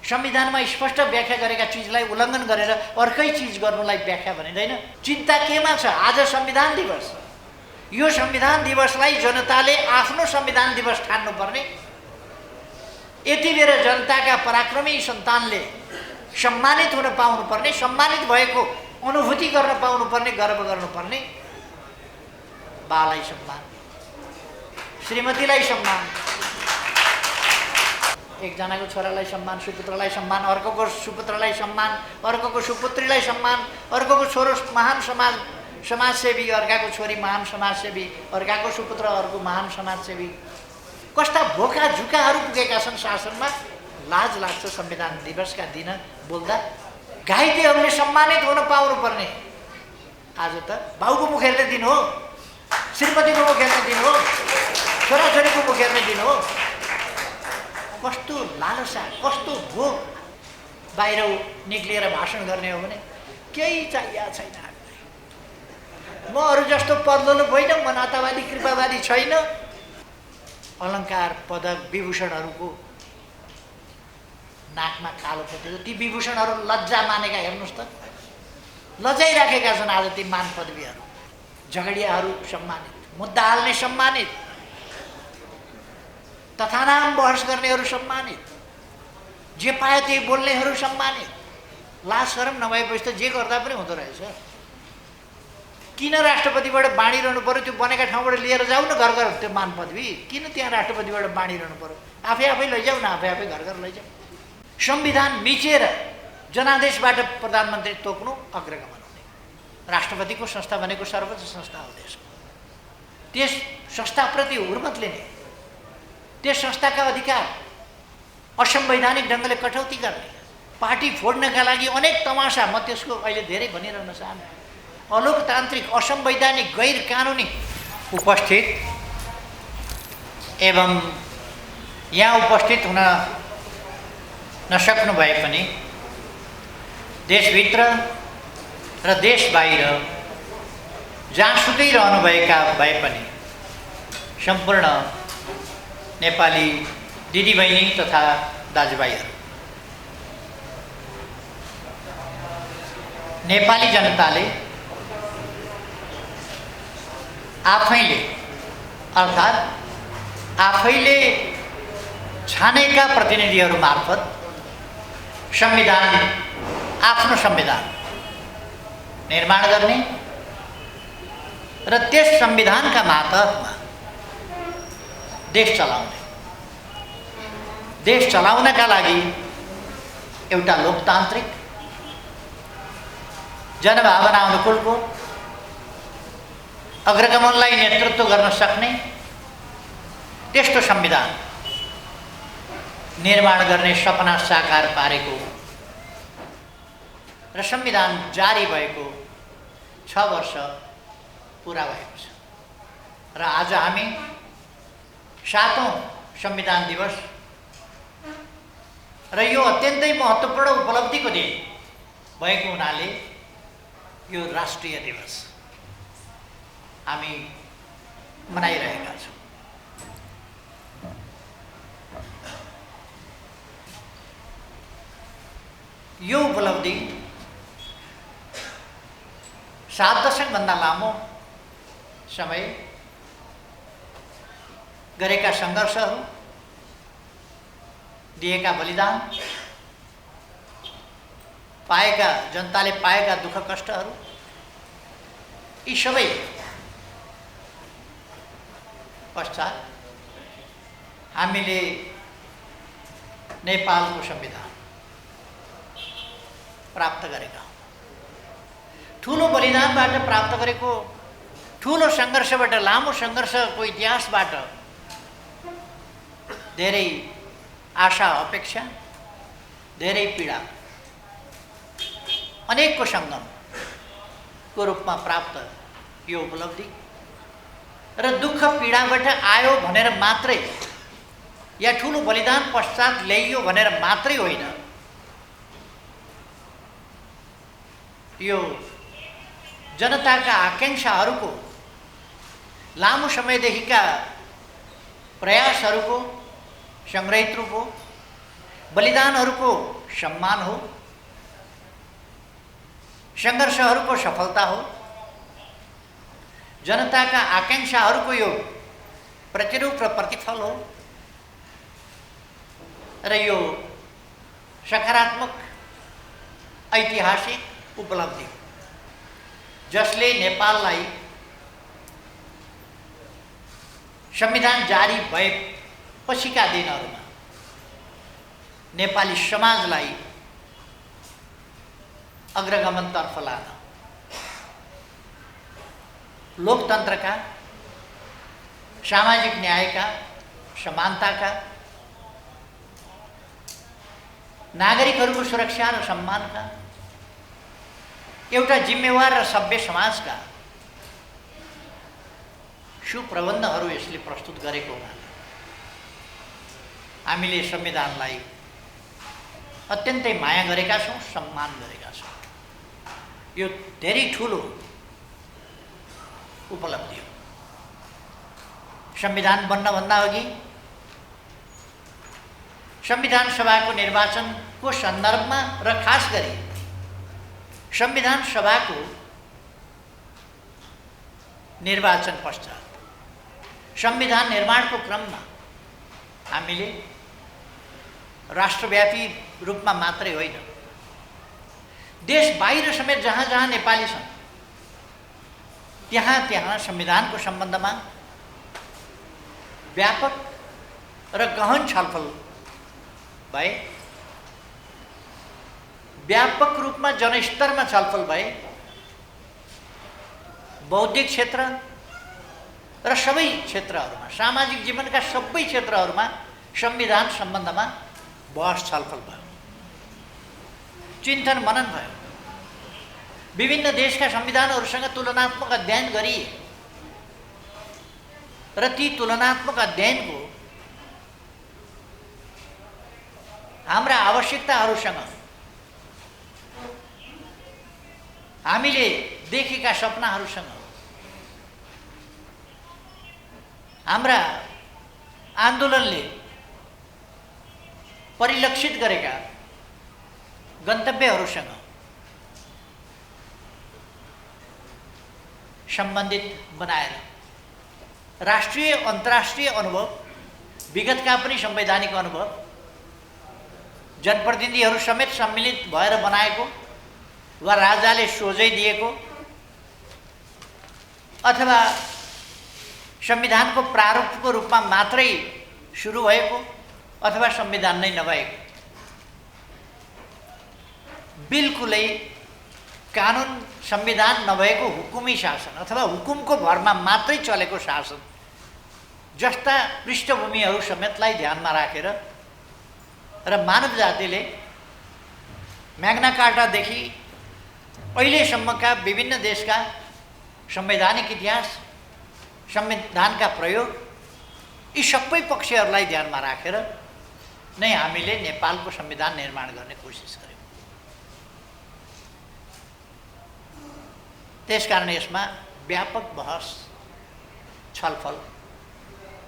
संविधानमा स्पष्ट व्याख्या गरेका चिजलाई उल्लङ्घन गरेर अर्कै चिज गर्नुलाई व्याख्या भनिँदैन। चिन्ता केमा छ? आज संविधान दिवस, यो संविधान दिवसलाई जनताले आफ्नो संविधान दिवस ठान्नुपर्ने, यति बेर जनताका पराक्रमी सन्तानले सम्मानित हुन पाउनुपर्ने, सम्मानित भएको अनुभूति गर्न पाउनुपर्ने, गर्व गर्नुपर्ने। बालाई सम्मान, श्रीमतीलाई सम्मान, एकजनाको छोरालाई सम्मान, सुपुत्रलाई सम्मान, अर्कोको सुपुत्रलाई सम्मान, अर्कोको सुपुत्रीलाई सम्मान, अर्कोको छोरो महान समाजसेवी, अर्काको छोरी महान समाजसेवी, अर्काको सुपुत्र अर्को महान समाजसेवी। कस्ता भोका झुकाहरू पुगेका छन् शासनमा। लाज लाग्छ संविधान दिवसका दिन बोल्दा। घाइतेहरूले सम्मानित हुन पाउनुपर्ने, आज त बाउको मुख हेर्ने दिन हो, श्रीमतीको मुख हेर्ने दिन हो, छोराछोरीको मुख हेर्ने दिन हो। कस्तो लालसा, कस्तो भोक। बाहिर निक्लिएर भाषण गर्ने हो भने केही चाहिएको छैन। म अरू जस्तो पदलोलुप होइन, म नातावादी कृपावादी छैन। अलङ्कार पदक विभूषणहरूको नाकमा कालो पोतेको ती विभूषणहरू लज्जा मानेका, हेर्नुहोस् त, लजाइराखेका छन् आज ती मान पदवीहरू। झगडियाहरू सम्मानित, मुद्दा हाल्ने सम्मानित, तथानाम बहस गर्नेहरू सम्मानित, जे पायो त्यही बोल्नेहरू सम्मानित। लाज शरम नभएपछि त जे गर्दा पनि हुँदो रहेछ। किन राष्ट्रपतिबाट बाँडिरहनु पर्यो? त्यो बनेका ठाउँबाट लिएर जाऊ न घर घर त्यो मान पदवी। किन त्यहाँ राष्ट्रपतिबाट बाँडिरहनु पर्यो? आफै लैजाऊ न, आफै घर घर लैजाऊ। संविधान मिचेर जनादेशबाट प्रधानमन्त्री तोक्नु अग्रगमन हुने। राष्ट्रपतिको संस्था भनेको सर्वोच्च संस्था हो देशको। त्यस संस्थाप्रति हुर्मत लिने, त्यस संस्थाका अधिकार असंवैधानिक ढङ्गले कटौती गर्ने, पार्टी फोड्नका लागि अनेक तमासा, म त्यसको अहिले धेरै भनिरहन चाहन्छु, अलोकतान्त्रिक, असंवैधानिक, गैर कानुनी उपस्थित एवं यहाँ उपस्थित हुन नसक्नु भए पनि देशभित्र र देश बाहिर जहाँसुकै रहनुभएका भए पनि सम्पूर्ण नेपाली दिदीबहिनी तथा दाजुभाइहरू, नेपाली जनताले आफैले अर्थात् आफैले छानेका प्रतिनिधिहरू मार्फत संविधान, आफ्नो संविधान निर्माण गर्ने र त्यस संविधानका मातहतमा देश चलाउने, देश चलाउनका लागि एउटा लोकतान्त्रिक, जनभावना अनुकूलको, अग्रगमनलाई नेतृत्व गर्न सक्ने त्यस्तो संविधान निर्माण गर्ने सपना साकार पारेको र संविधान जारी भएको 6 वर्ष पुरा भएको छ। र आज हामी 7औं संविधान दिवस र यो अत्यन्तै महत्त्वपूर्ण उपलब्धिको दिन भएको हुनाले यो राष्ट्रिय दिवस हामी मनाइरहेका छौँ। यो उपलब्धि 7 दशकभन्दा लामो समय गरेका सङ्घर्षहरू, दिएका बलिदान, पाएका जनताले पाएका दुःख कष्टहरू, यी सबै पश्चात हामीले नेपालको संविधान प्राप्त गरेका हौँ। ठुलो बलिदानबाट प्राप्त गरेको, ठुलो सङ्घर्षबाट, लामो सङ्घर्षको इतिहासबाट धेरै आशा अपेक्षा, धेरै पीडा, अनेकको सङ्गमको रूपमा प्राप्त यो उपलब्धि र दुःख पीडाबाट आयो भनेर मात्रै या ठुलो बलिदान पश्चात ल्याइयो भनेर मात्रै होइन, यो जनताका आकाङ्क्षाहरूको, लामो समयदेखिका प्रयासहरूको, सङ्ग्रहित रूपको बलिदानहरूको सम्मान हो, सङ्घर्षहरूको सफलता हो, जनताका आकांक्षाहरूको यो प्रतिरूप र प्रतिफल हो र यो सकारात्मक ऐतिहासिक उपलब्धि हो जसले नेपाललाई संविधान जारी भएपछिका दिनहरूमा नेपाली समाजलाई अग्रगमनतर्फ लान, लोकतन्त्रका, सामाजिक न्यायका, समानताका, नागरिकहरूको सुरक्षा र सम्मानका एउटा जिम्मेवार र सभ्य समाजका सुप्रबन्धहरू यसले प्रस्तुत गरेको हुनाले हामीले संविधानलाई अत्यन्तै माया गरेका छौँ, सम्मान गरेका छौँ। यो धेरै ठुलो उपलब्धि हो। संविधान बन्नभन्दा अघि संविधान सभाको निर्वाचनको सन्दर्भमा र खास गरी संविधान सभाको निर्वाचन पश्चात संविधान निर्माणको क्रममा हामीले राष्ट्रव्यापी रूपमा मात्रै होइन, देश बाहिर समेत जहाँ जहाँ नेपाली छन् त्यहाँ त्यहाँ संविधानको सम्बन्धमा व्यापक र गहन छलफल भए, व्यापक रूपमा जनस्तरमा छलफल भए, बौद्धिक क्षेत्र र सबै क्षेत्रहरूमा, सामाजिक जीवनका सबै क्षेत्रहरूमा संविधान सम्बन्धमा बहस छलफल भयो, चिन्तन मनन भयो, विभिन्न देशका संविधानहरूसँग तुलनात्मक अध्ययन गरिए र ती तुलनात्मक अध्ययनको हाम्रा आवश्यकताहरूसँग, हामीले देखेका सपनाहरूसँग, हाम्रा आन्दोलनले परिलक्षित गरेका गन्तव्यहरूसँग सम्बन्धित बनाएर राष्ट्रिय अन्तर्राष्ट्रिय अनुभव, विगतका पनि संवैधानिक अनुभव, जनप्रतिनिधिहरू समेत सम्मिलित भएर बनाएको वा राजाले सोझै दिएको अथवा संविधानको प्रारूपको रूपमा मात्रै सुरु भएको अथवा संविधान नै नभएको, बिल्कुलै कानुन संविधान नभएको हुकुमी शासन अथवा हुकुमको भरमा मात्रै चलेको शासन जस्ता पृष्ठभूमिहरू समेतलाई ध्यानमा राखेर र मानव जातिले म्याग्ना कार्टादेखि अहिलेसम्मका विभिन्न देशका संवैधानिक इतिहास, संविधानका प्रयोग, यी सबै पक्षहरूलाई ध्यानमा राखेर नै हामीले नेपालको संविधान निर्माण गर्ने कोसिस गर्यौँ। त्यसकारण यसमा व्यापक बहस छलफल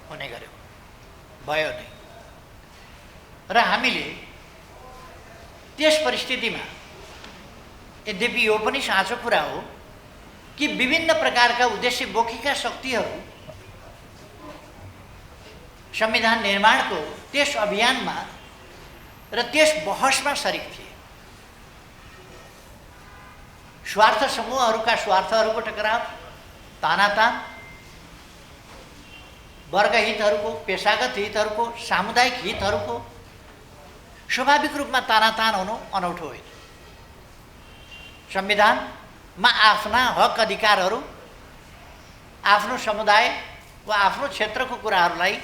हुने गर्यो, भयो नै। र हामीले त्यस परिस्थितिमा, यद्यपि यो पनि साँचो कुरा हो कि विभिन्न प्रकारका उद्देश्य बोकेका शक्तिहरू संविधान निर्माणको त्यस अभियानमा र त्यस बहसमा सरिक थिए। स्वार्थ समूहहरूका स्वार्थहरूको टकराव, तानातान, वर्ग हितहरूको, पेशागत हितहरूको, सामुदायिक हितहरूको स्वाभाविक रूपमा तानातान हुनु अनौठो होइन। संविधानमा आफ्ना हक अधिकारहरू, आफ्नो समुदाय वा आफ्नो क्षेत्रको कुराहरूलाई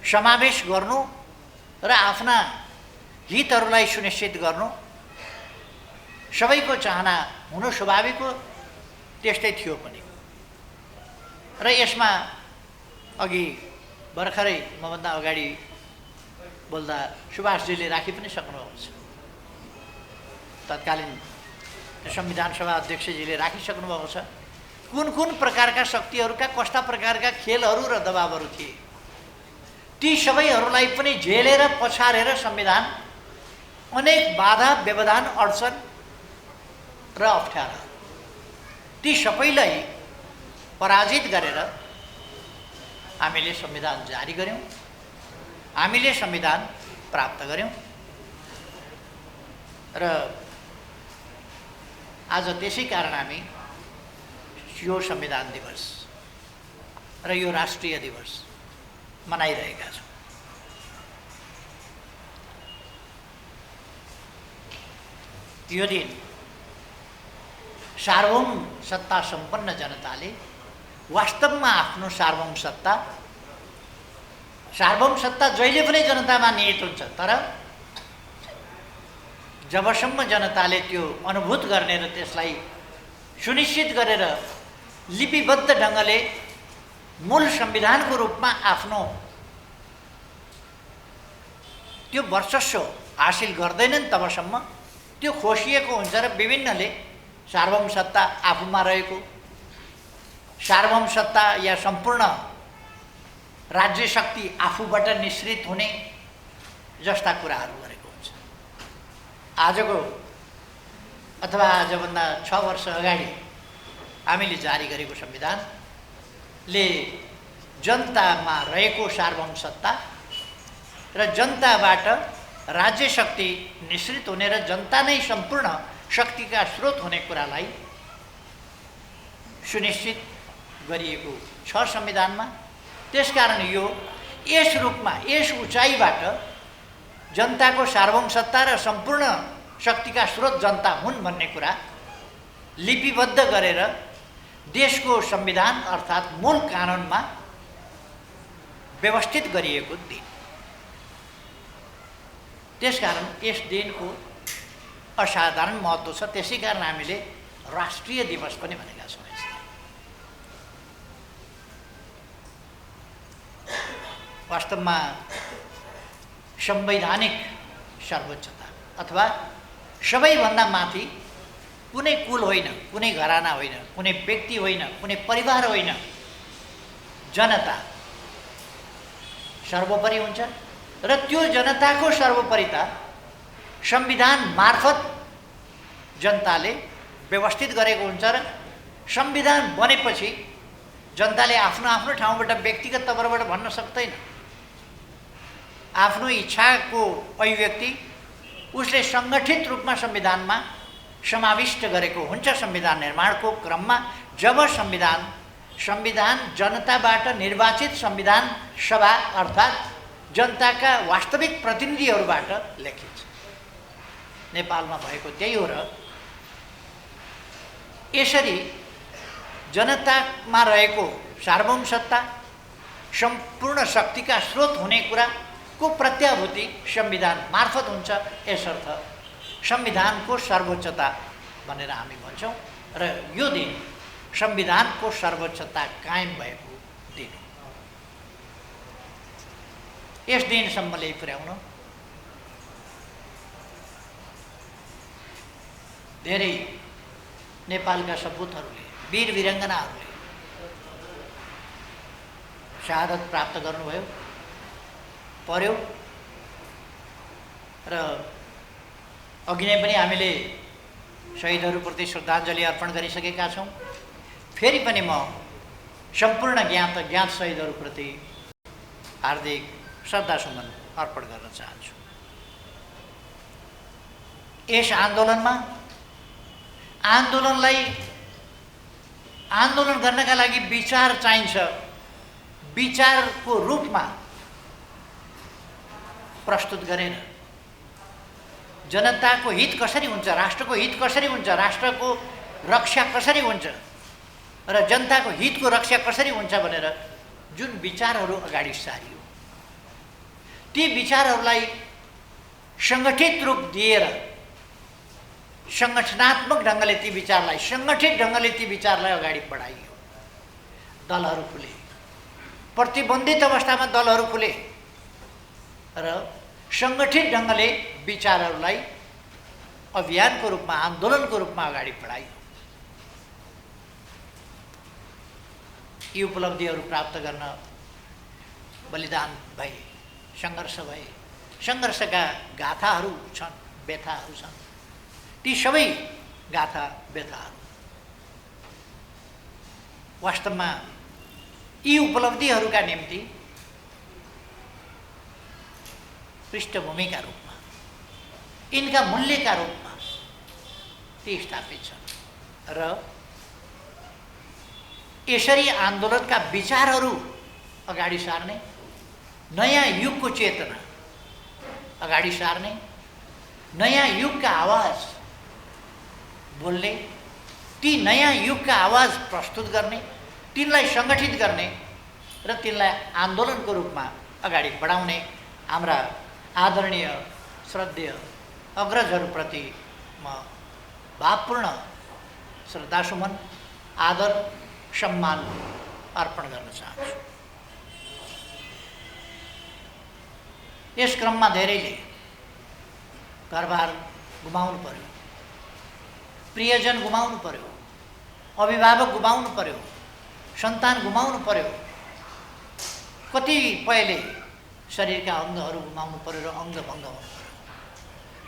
समावेश गर्नु र आफ्ना हितहरूलाई सुनिश्चित गर्नु सबैको चाहना हुनु स्वाभाविक हो, त्यस्तै थियो पनि। र यसमा अघि भर्खरै मभन्दा अगाडि बोल्दा सुभाषजीले राखि पनि सक्नुभएको छ, तत्कालीन संविधान सभा अध्यक्षजीले राखिसक्नुभएको छ, कुन कुन प्रकारका शक्तिहरूका कस्ता प्रकारका खेलहरू र दबावहरू थिए। ती सबैहरूलाई पनि झेलेर पछारेर संविधान अनेक बाधा व्यवधान अडचन र अप्ठ्यारा ती सबैलाई पराजित गरेर हामीले संविधान जारी गर्यौं, हामीले संविधान प्राप्त गर्यौं र आज त्यसै कारण हामी यो संविधान दिवस र यो राष्ट्रिय दिवस मनाइरहेका छौं। यो दिन सार्वभौम सत्ता सम्पन्न जनताले वास्तवमा आफ्नो सार्वभौम सत्ता जहिले पनि जनतामा निहित हुन्छ, तर जबसम्म जनताले त्यो अनुभूत गर्ने र त्यसलाई सुनिश्चित गरेर लिपिबद्ध ढङ्गले मूल संविधानको रूपमा आफ्नो त्यो वर्चस्व हासिल गर्दैनन् तबसम्म त्यो खोसिएको हुन्छ र विभिन्नले सार्वभौम सत्ता आफूमा रहेको, सार्वभौम सत्ता या सम्पूर्ण राज्य शक्ति आफूबाट निश्रित हुने जस्ता कुराहरू गरेको हुन्छ। आजको अथवा आजभन्दा 6 वर्ष अगाडि हामीले जारी गरेको संविधानले जनतामा रहेको सार्वभौम सत्ता र जनताबाट राज्य शक्ति निश्रित हुने र जनता नै सम्पूर्ण शक्तिका स्रोत हुने कुरालाई सुनिश्चित गरिएको छ संविधानमा। त्यसकारण यो यस रूपमा यस उचाइबाट जनताको सार्वभौम सत्ता र सम्पूर्ण शक्तिका स्रोत जनता हुन् भन्ने कुरा लिपिबद्ध गरेर देशको संविधान अर्थात् मूल कानुनमा व्यवस्थित गरिएको दिन। त्यसकारण यस दिनको असाधारण महत्त्व छ, त्यसै कारण हामीले राष्ट्रिय दिवस पनि भनेका छौँ। वास्तवमा संवैधानिक सर्वोच्चता अथवा सबैभन्दा माथि कुनै कुल होइन, कुनै घराना होइन, कुनै व्यक्ति होइन, कुनै परिवार होइन, जनता सर्वोपरि हुन्छ र त्यो जनताको सर्वोपरिता संविधान मार्फत जनताले व्यवस्थित गरेको हुन्छ र संविधान बनेपछि जनताले आफ्नो आफ्नो ठाउँबाट व्यक्तिगत तवरबाट भन्न सक्दैन। आफ्नो इच्छाको अभिव्यक्ति उसले सङ्गठित रूपमा संविधानमा समाविष्ट गरेको हुन्छ। संविधान निर्माणको क्रममा जब संविधान जनताबाट निर्वाचित संविधान सभा अर्थात् जनताका वास्तविक प्रतिनिधिहरूबाट लेखिन्छ। नेपालमा भएको त्यही हो र यसरी जनतामा रहेको सार्वभौम सत्ता सम्पूर्ण शक्तिका स्रोत हुने कुराको प्रत्याभूति संविधान मार्फत हुन्छ। यसर्थ संविधानको सर्वोच्चता भनेर हामी भन्छौँ र यो दिन संविधानको सर्वोच्चता कायम भएको दिन हो। यस दिनसम्म ल्याइ पुर्याउन धेरै नेपालका सपूतहरूले, वीर वीरङ्गनाहरूले शहादत प्राप्त गर्नुभयो पर्यो र अघि नै पनि हामीले शहीदहरूप्रति श्रद्धाञ्जली अर्पण गरिसकेका छौँ। फेरि पनि म सम्पूर्ण ज्ञात शहीदहरूप्रति हार्दिक श्रद्धासुमन अर्पण गर्न चाहन्छु। यस आन्दोलन गर्नका लागि विचार चाहिन्छ। विचारको रूपमा प्रस्तुत गरेर जनताको हित कसरी हुन्छ, राष्ट्रको हित कसरी हुन्छ, राष्ट्रको रक्षा कसरी हुन्छ र जनताको हितको रक्षा कसरी हुन्छ भनेर जुन विचारहरू अगाडि सारियो, ती विचारहरूलाई सङ्गठित रूप दिएर सङ्गठनात्मक ढङ्गले ती विचारलाई, सङ्गठित ढङ्गले ती विचारलाई अगाडि बढाइयो। दलहरू खुले, प्रतिबन्धित अवस्थामा दलहरू खुले र सङ्गठित ढङ्गले विचारहरूलाई अभियानको रूपमा, आन्दोलनको रूपमा अगाडि बढाइयो। यी उपलब्धिहरू प्राप्त गर्न बलिदान भए, सङ्घर्ष भए, सङ्घर्षका गाथाहरू छन्, व्यथाहरू छन्। ती सबै गाथा व्यथाहरू वास्तवमा यी उपलब्धिहरूका निम्ति पृष्ठभूमिका रूपमा, यिनका मूल्यका रूपमा ती स्थापित छन् र यसरी आन्दोलनका विचारहरू अगाडि सार्ने, नयाँ युगको चेतना अगाडि सार्ने, नयाँ युगका आवाज बोल्ने, ती नयाँ युगका आवाज प्रस्तुत गर्ने, तिनलाई सङ्गठित गर्ने र तिनलाई आन्दोलनको रूपमा अगाडि बढाउने हाम्रा आदरणीय श्रद्धेय अग्रजहरूप्रति म भावपूर्ण श्रद्धासुमन, आदर, सम्मान अर्पण गर्न चाहन्छु। यस क्रममा धेरैले घरबार गुमाउनु पर्यो, प्रियजन गुमाउनु पर्यो, अभिभावक गुमाउनु पर्यो, सन्तान गुमाउनु पर्यो, कतिपयले शरीरका अङ्गहरू गुमाउनु पर्यो र अङ्गभङ्ग हुनु पर्यो,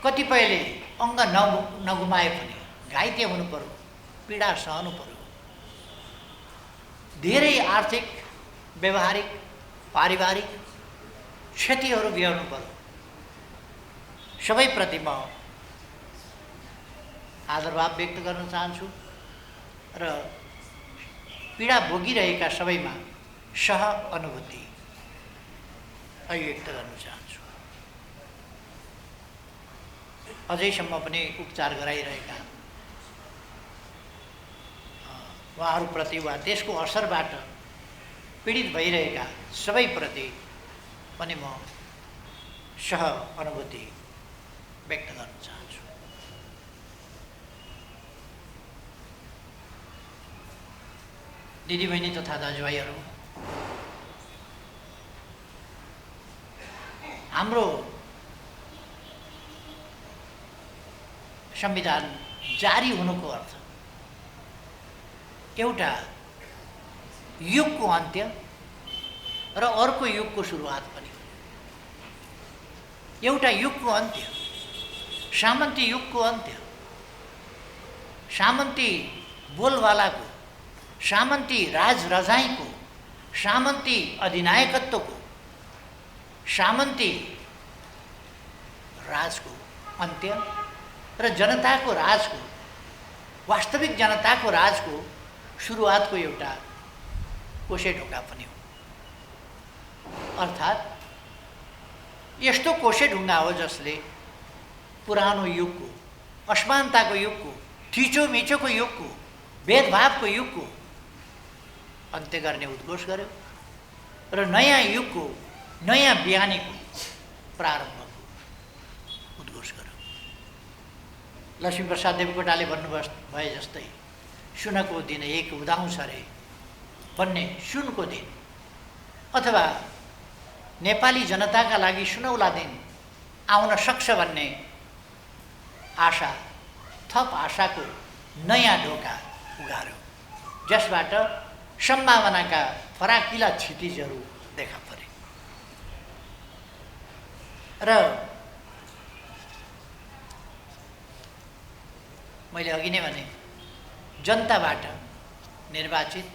कतिपयले अङ्ग नगुमाए पनि घाइते हुनु पर्यो, पीडा सहनु पर्यो, धेरै आर्थिक, व्यवहारिक, पारिवारिक क्षतिहरू बिहोर्नु पर्यो। सबैप्रति म आदरभाव व्यक्त गर्न चाहन्छु र पीडा भोगिरहेका सबैमा सह अनुभूति अभिव्यक्त गर्न चाहन्छु। अझैसम्म पनि उपचार गराइरहेका उहाँहरूप्रति वा त्यसको असरबाट पीडित भइरहेका सबैप्रति पनि म सह अनुभूति व्यक्त गर्न चाहन्छु। दिदीबहिनी तथा दाजुभाइहरू, हाम्रो संविधान जारी हुनुको अर्थ एउटा युगको अन्त्य र अर्को युगको सुरुवात पनि। एउटा युगको अन्त्य, सामन्ती युगको अन्त्य, सामन्ती बोलवालाको, सामन्ती राजरजाइको, सामन्ती अधिनायकत्वको, सामन्ती राजको अन्त्य र जनताको राजको, वास्तविक जनताको राजको सुरुवातको एउटा कोसेढुङ्गा पनि हो। अर्थात् यस्तो कोसेढुङ्गा हो जसले पुरानो युगको, असमानताको युगको, थिचोमिचोको युगको, भेदभावको युगको अन्त्य गर्ने उद्घोष गर्यो र नयाँ युगको, नयाँ बिहानीको प्रारम्भको उद्घोष गर्यो। लक्ष्मीप्रसाद देवकोटाले भन्नुभए जस्तै सुनको दिन एक उदाउँछ रे भन्ने सुनको दिन अथवा नेपाली जनताका लागि सुनौला दिन आउन सक्छ भन्ने आशा, थप आशाको नयाँ ढोका उगार्यो, जसबाट सम्भावनाका फराकिला क्षितिजहरू देखा परे। र मैले अघि नै भने, जनताबाट निर्वाचित,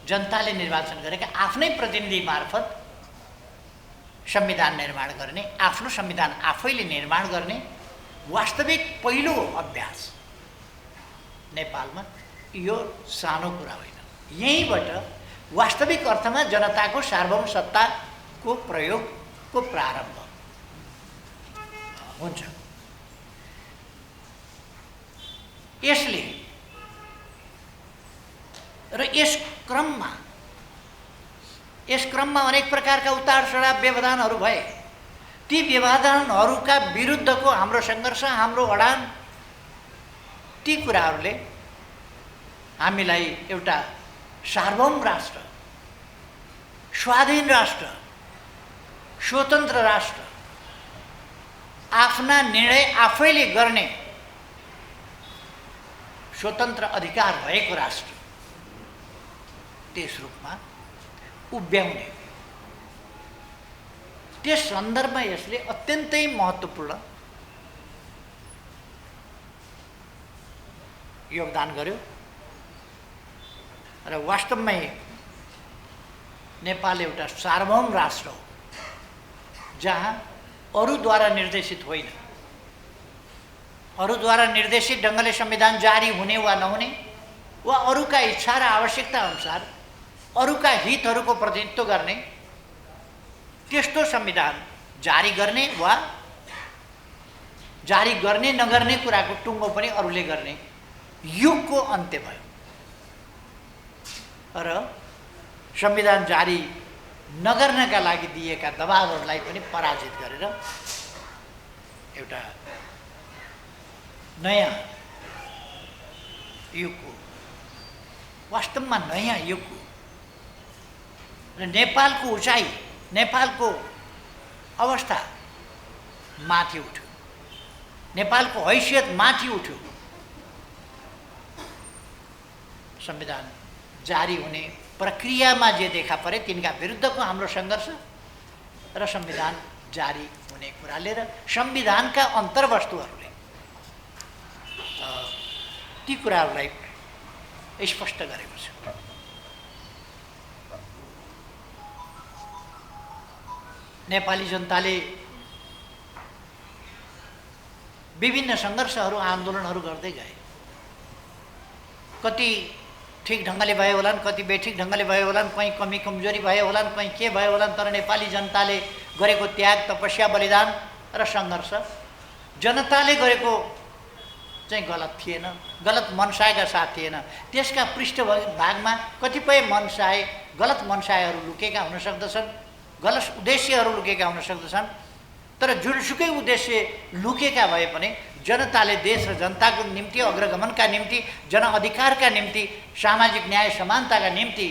जनताले निर्वाचन गरेका आफ्नै प्रतिनिधि मार्फत संविधान निर्माण गर्ने, आफ्नो संविधान आफैले निर्माण गर्ने वास्तविक पहिलो अभ्यास नेपालमा यो सानो कुरा होइन। यहीँबाट वास्तविक अर्थमा जनताको सार्वभौम सत्ताको प्रयोगको प्रारम्भ हुन्छ। यसले र यस क्रममा अनेक प्रकारका उतार चढाव व्यवधानहरू भए। ती व्यवधानहरूका विरुद्धको हाम्रो सङ्घर्ष, हाम्रो अडान, ती कुराहरूले हामीलाई एउटा सार्वभौम राष्ट्र, स्वाधीन राष्ट्र, स्वतन्त्र राष्ट्र, आफ्ना निर्णय आफैले गर्ने स्वतन्त्र अधिकार भएको राष्ट्र, त्यस रूपमा उभ्याउने, त्यस सन्दर्भमा यसले अत्यन्तै महत्त्वपूर्ण योगदान गर्यो र वास्तवमै नेपाल एउटा सार्वभौम राष्ट्र हो जहाँ अरूद्वारा निर्देशित होइन, अरूद्वारा निर्देशित ढङ्गले संविधान जारी हुने वा नहुने वा अरूका इच्छा र आवश्यकता अनुसार अरूका हितहरूको प्रतिनिधित्व गर्ने त्यस्तो संविधान जारी गर्ने वा जारी गर्ने नगर्ने कुराको टुङ्गो पनि अरूले गर्ने युगको अन्त्य भयो र संविधान जारी नगर्नका लागि दिएका दबावहरूलाई पनि पराजित गरेर एउटा नयाँ युगको, वास्तवमा नयाँ युगको र नेपालको उचाइ, नेपालको अवस्था माथि उठ्यो, नेपालको हैसियत माथि उठ्यो। संविधान जारी हुने प्रक्रियामा जे देखा परे तिनका विरुद्धको हाम्रो सङ्घर्ष र संविधान जारी हुने कुराले र संविधानका अन्तर्वस्तुहरूले ती कुराहरूलाई स्पष्ट गरेको छ। नेपाली जनताले विभिन्न सङ्घर्षहरू, आन्दोलनहरू गर्दै गए। कति ठिक ढङ्गले भयो होलान्, कति बेठिक ढङ्गले भयो होलान्, कहीँ कमी कमजोरी भयो होलान्, कहीँ के भयो होलान्, तर नेपाली जनताले गरेको त्याग, तपस्या, बलिदान र सङ्घर्ष जनताले गरेको चाहिँ गलत थिएन, गलत मनसायका साथ थिएन। त्यसका पृष्ठभागमा कतिपय मनसाय, गलत मनसायहरू लुकेका हुन सक्दछन्, गलत उद्देश्यहरू लुकेका हुन सक्दछन्, तर जुनसुकै उद्देश्य लुकेका भए पनि जनताले देश र जनताको निम्ति, अग्रगमनका निम्ति, जनअधिकारका निम्ति, सामाजिक न्याय समानताका निम्ति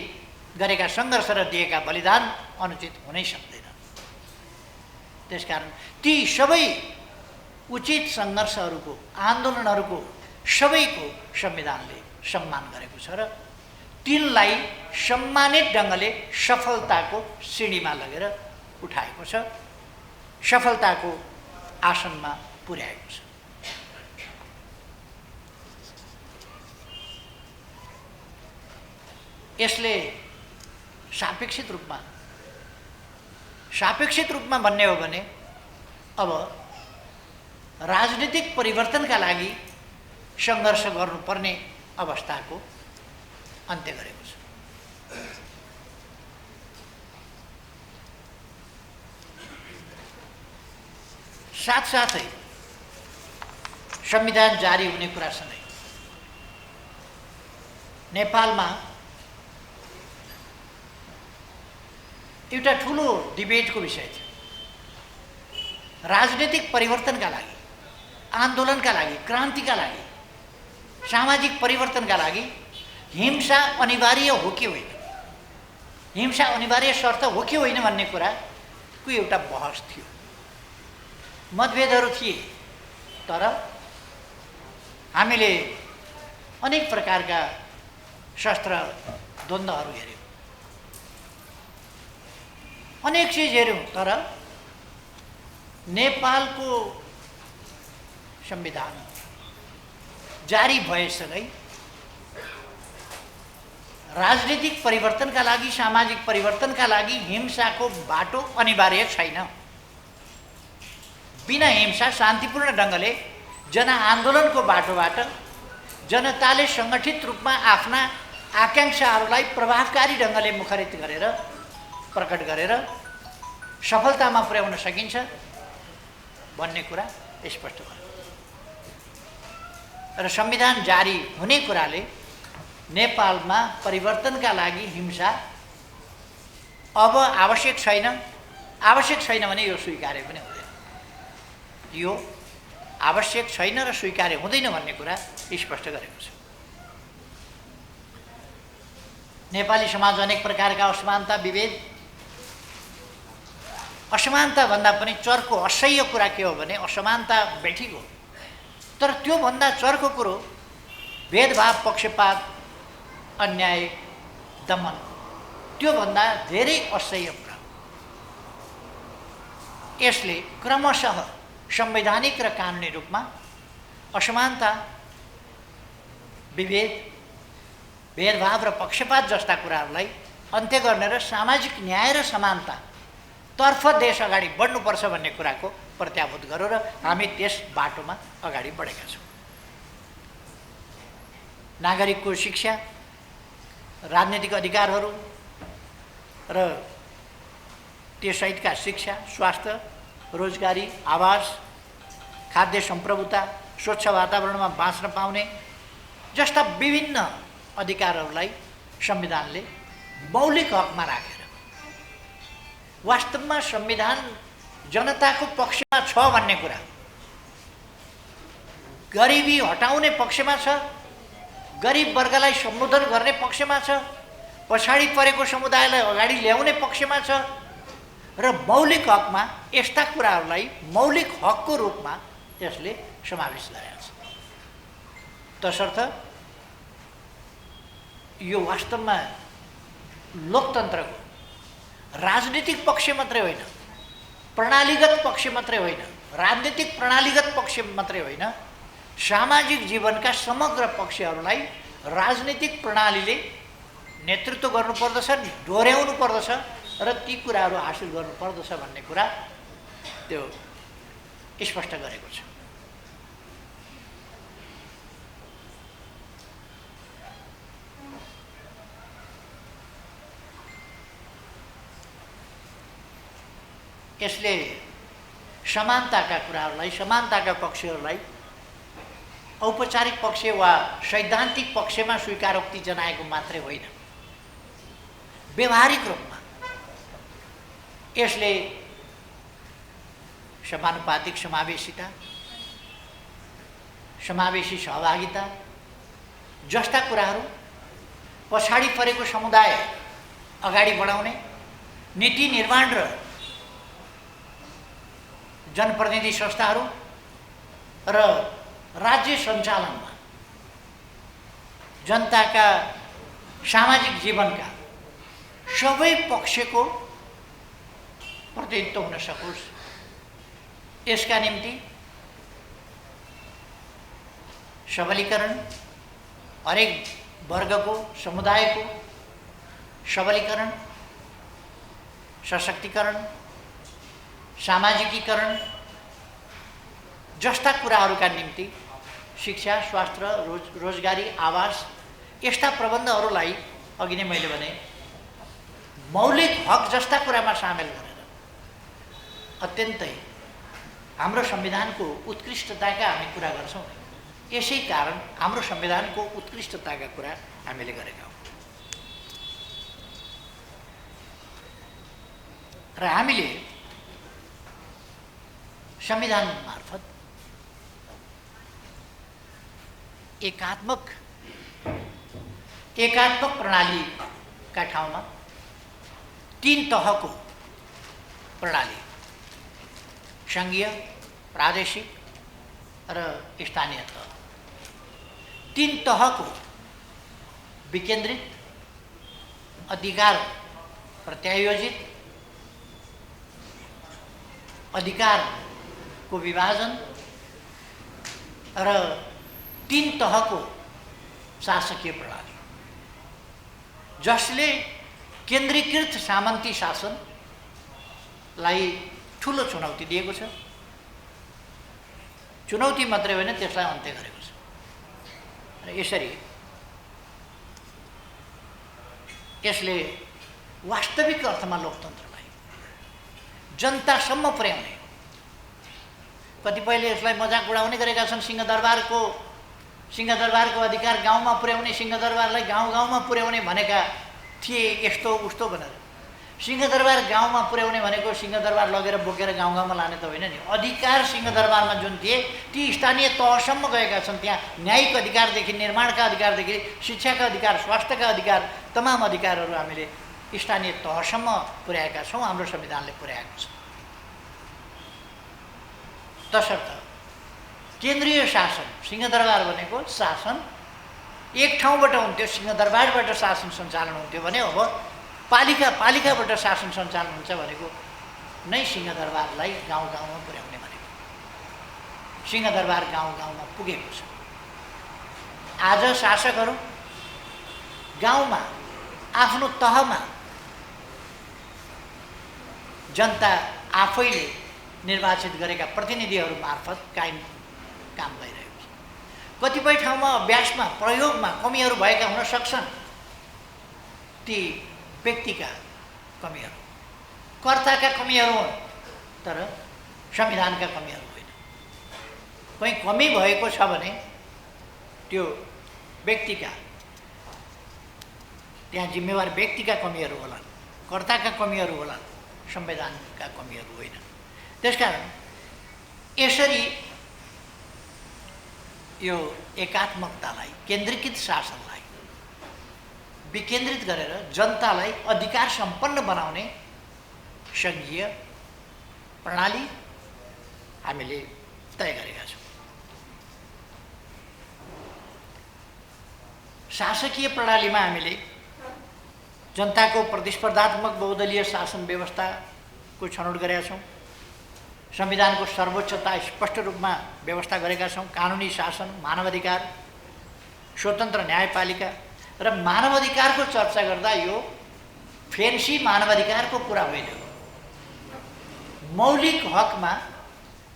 गरेका सङ्घर्ष र दिएका बलिदान अनुचित हुनै सक्दैन। त्यसकारण ती सबै उचित सङ्घर्षहरूको, आन्दोलनहरूको सबैको संविधानले सम्मान गरेको छ र तिनलाई सम्मानित ढङ्गले सफलताको सिँढीमा लगेर उठाएको छ, सफलताको आसनमा पुर्याएको छ। यसले सापेक्षित रूपमा भन्ने हो भने अब राजनीतिक परिवर्तनका लागि सङ्घर्ष गर्नुपर्ने अवस्थाको अन्त्य गरेको छ। साथसाथै संविधान जारी हुने कुरासँगै नेपालमा एउटा ठुलो डिबेटको विषय थियो। राजनीतिक परिवर्तनका लागि, आन्दोलनका लागि, क्रान्तिका लागि, सामाजिक परिवर्तनका लागि हिंसा अनिवार्य हो कि होइन, हिंसा अनिवार्य शर्त हो कि होइन भन्ने कुराको एउटा बहस थियो। मतभेदहरू थिए, तर हामीले अनेक प्रकारका शस्त्र द्वन्द्वहरू हेऱ्यौँ, अनेक चिज हेऱ्यौँ, तर नेपालको संविधान जारी भएसँगै राजनीतिक परिवर्तनका लागि, सामाजिक परिवर्तनका लागि हिंसाको बाटो अनिवार्य छैन। बिना हिंसा शान्तिपूर्ण ढङ्गले जनआन्दोलनको बाटोबाट जनताले सङ्गठित रूपमा आफ्ना आकाङ्क्षाहरूलाई प्रभावकारी ढङ्गले मुखरित गरेर, प्रकट गरेर सफलतामा पुर्याउन सकिन्छ भन्ने कुरा स्पष्ट भयो। र संविधान जारी हुने कुराले नेपालमा परिवर्तनका लागि हिंसा अब आवश्यक छैन, आवश्यक छैन भने यो स्वीकार्य पनि हुँदैन, यो आवश्यक छैन र स्वीकार्य हुँदैन भन्ने कुरा स्पष्ट गरेको छ। नेपाली समाज अनेक प्रकारका असमानता, विभेद, असमानता भन्दा पनि चर्को असह्य कुरा के हो भने असमानता बेठिक हो, तर त्योभन्दा चर्को कुरो भेदभाव, पक्षपात, अन्याय, दमन, त्योभन्दा धेरै असह्य कुरा। यसले क्रमशः संवैधानिक र कानुनी रूपमा असमानता विभेद, भेदभाव र पक्षपात जस्ता कुराहरूलाई अन्त्य गर्ने र सामाजिक न्याय र समानतातर्फ देश अगाडि बढ्नुपर्छ भन्ने कुराको प्रत्याभूत गरौँ र हामी त्यस बाटोमा अगाडि बढेका छौँ। नागरिकको शिक्षा, राजनीतिक अधिकारहरू र त्यससहितका शिक्षा, स्वास्थ्य, रोजगारी, आवास, खाद्य सम्प्रभुता, स्वच्छ वातावरणमा बाँच्न पाउने जस्ता विभिन्न अधिकारहरूलाई संविधानले मौलिक हकमा राखेर, वास्तवमा संविधान जनताको पक्षमा छ भन्ने कुरा, गरिबी हटाउने पक्षमा छ, गरिब वर्गलाई सम्बोधन गर्ने पक्षमा छ, पछाडि परेको समुदायलाई अगाडि ल्याउने पक्षमा छ र मौलिक हकमा यस्ता कुराहरूलाई मौलिक हकको रूपमा यसले समावेश गरेको छ। तसर्थ यो वास्तवमा लोकतन्त्रको राजनीतिक पक्ष मात्रै होइन, प्रणालीगत पक्ष मात्रै होइन, राजनीतिक प्रणालीगत पक्ष मात्रै होइन, सामाजिक जीवनका समग्र पक्षहरूलाई राजनीतिक प्रणालीले नेतृत्व गर्नुपर्दछ, डोर्याउनु पर्दछ र ती कुराहरू हासिल गर्नुपर्दछ भन्ने कुरा त्यो स्पष्ट गरेको छ। यसले समानताका कुराहरूलाई, समानताका पक्षहरूलाई औपचारिक पक्ष वा सैद्धान्तिक पक्षमा स्वीकारोक्ति जनाएको मात्रै होइन, व्यवहारिक रूपमा यसले समानुपातिक समावेशिता, समावेशी सहभागिता जस्ता कुराहरू, पछाडि परेको समुदाय अगाडि बढाउने, नीति निर्माण र जनप्रतिनिधि संस्थाहरू र राज्य सञ्चालनमा जनताका सामाजिक जीवनका सबै पक्षको प्रतिनिधित्व हुन सकोस्, यसका निम्ति सबलीकरण, हरेक वर्गको समुदायको सबलीकरण, सशक्तिकरण, सामाजिकीकरण जस्ता कुराहरूका निम्ति शिक्षा, स्वास्थ्य, रोजगारी, आवास यस्ता प्रबन्धहरूलाई अघि नै मैले भने मौलिक हक जस्ता कुरामा सामेल गरेर अत्यन्तै हाम्रो संविधानको उत्कृष्टताका हामी कुरा गर्छौँ। यसै कारण हाम्रो संविधानको उत्कृष्टताका कुरा हामीले गरेका हौँ र हामीले संविधान मार्फत एकात्मक प्रणालीका ठाउँमा तीन तहको प्रणाली, सङ्घीय, प्रादेशिक र स्थानीय तह, तीन तहको विकेन्द्रित, अधिकार प्रत्यायोजित, अधिकारको विभाजन र तीन तहको शासकीय प्रणाली जसले केन्द्रीकृत सामन्ती शासनलाई ठुलो चुनौती दिएको छ। चुनौती मात्रै होइन, त्यसलाई अन्त्य गरेको छ। र यसरी यसले वास्तविक अर्थमा लोकतन्त्रलाई जनतासम्म पुर्याउने, कतिपयले यसलाई मजाक उडाउने गरेका छन्। सिंहदरबारको अधिकार गाउँमा पुर्याउने, सिंहदरबारलाई गाउँ गाउँमा पुर्याउने भनेका थिए यस्तो उस्तो भनेर। सिंहदरबार गाउँमा पुर्याउने भनेको सिंहदरबार लगेर बोकेर गाउँ गाउँमा लाने त होइन नि। अधिकार सिंहदरबारमा जुन थिए ती स्थानीय तहसम्म गएका छन्। त्यहाँ न्यायिक अधिकारदेखि, निर्माणका अधिकारदेखि, शिक्षाका अधिकार, स्वास्थ्यका अधिकार, तमाम अधिकारहरू हामीले स्थानीय तहसम्म पुर्याएका छौँ, हाम्रो संविधानले पुर्याएको छ। तसर्थ केन्द्रीय शासन, सिंहदरबार भनेको शासन एक ठाउँबाट हुन्थ्यो, सिंहदरबारबाट शासन सञ्चालन हुन्थ्यो भने अब पालिकाबाट शासन सञ्चालन हुन्छ भनेको नै सिंहदरबारलाई गाउँ गाउँमा पुर्याउने भनेको। सिंहदरबार गाउँ गाउँमा पुगेको छ आज शासकहरू गाउँमा आफ्नो तहमा जनता आफैले निर्वाचित गरेका प्रतिनिधिहरू मार्फत काम भइरहेको छ। कतिपय ठाउँमा अभ्यासमा प्रयोगमा कमीहरू भएका हुन सक्छन्। ती व्यक्तिका कमीहरू, कर्ताका कमीहरू हुन्, तर संविधानका कमीहरू होइन। कहीँ कमी भएको छ भने त्यो व्यक्तिका, त्यहाँ जिम्मेवार व्यक्तिका कमीहरू होलान्, कर्ताका कमीहरू होलान्, संविधानका कमीहरू होइन। त्यसकारण यसरी यो एकात्मकतालाई, केन्द्रीकृत शासनलाई विकेन्द्रित गरेर जनतालाई अधिकार सम्पन्न बनाउने सङ्घीय प्रणाली हामीले तय गरेका छौँ। शासकीय प्रणालीमा हामीले जनताको प्रतिस्पर्धात्मक बहुदलीय शासन व्यवस्थाको छनौट गरेका छौँ। संविधानको सर्वोच्चता स्पष्ट रूपमा व्यवस्था गरेका छौँ। कानुनी शासन, मानवाधिकार, स्वतन्त्र न्यायपालिका र मानवाधिकारको चर्चा गर्दा यो फेन्सी मानवाधिकारको कुरा होइन। मौलिक हकमा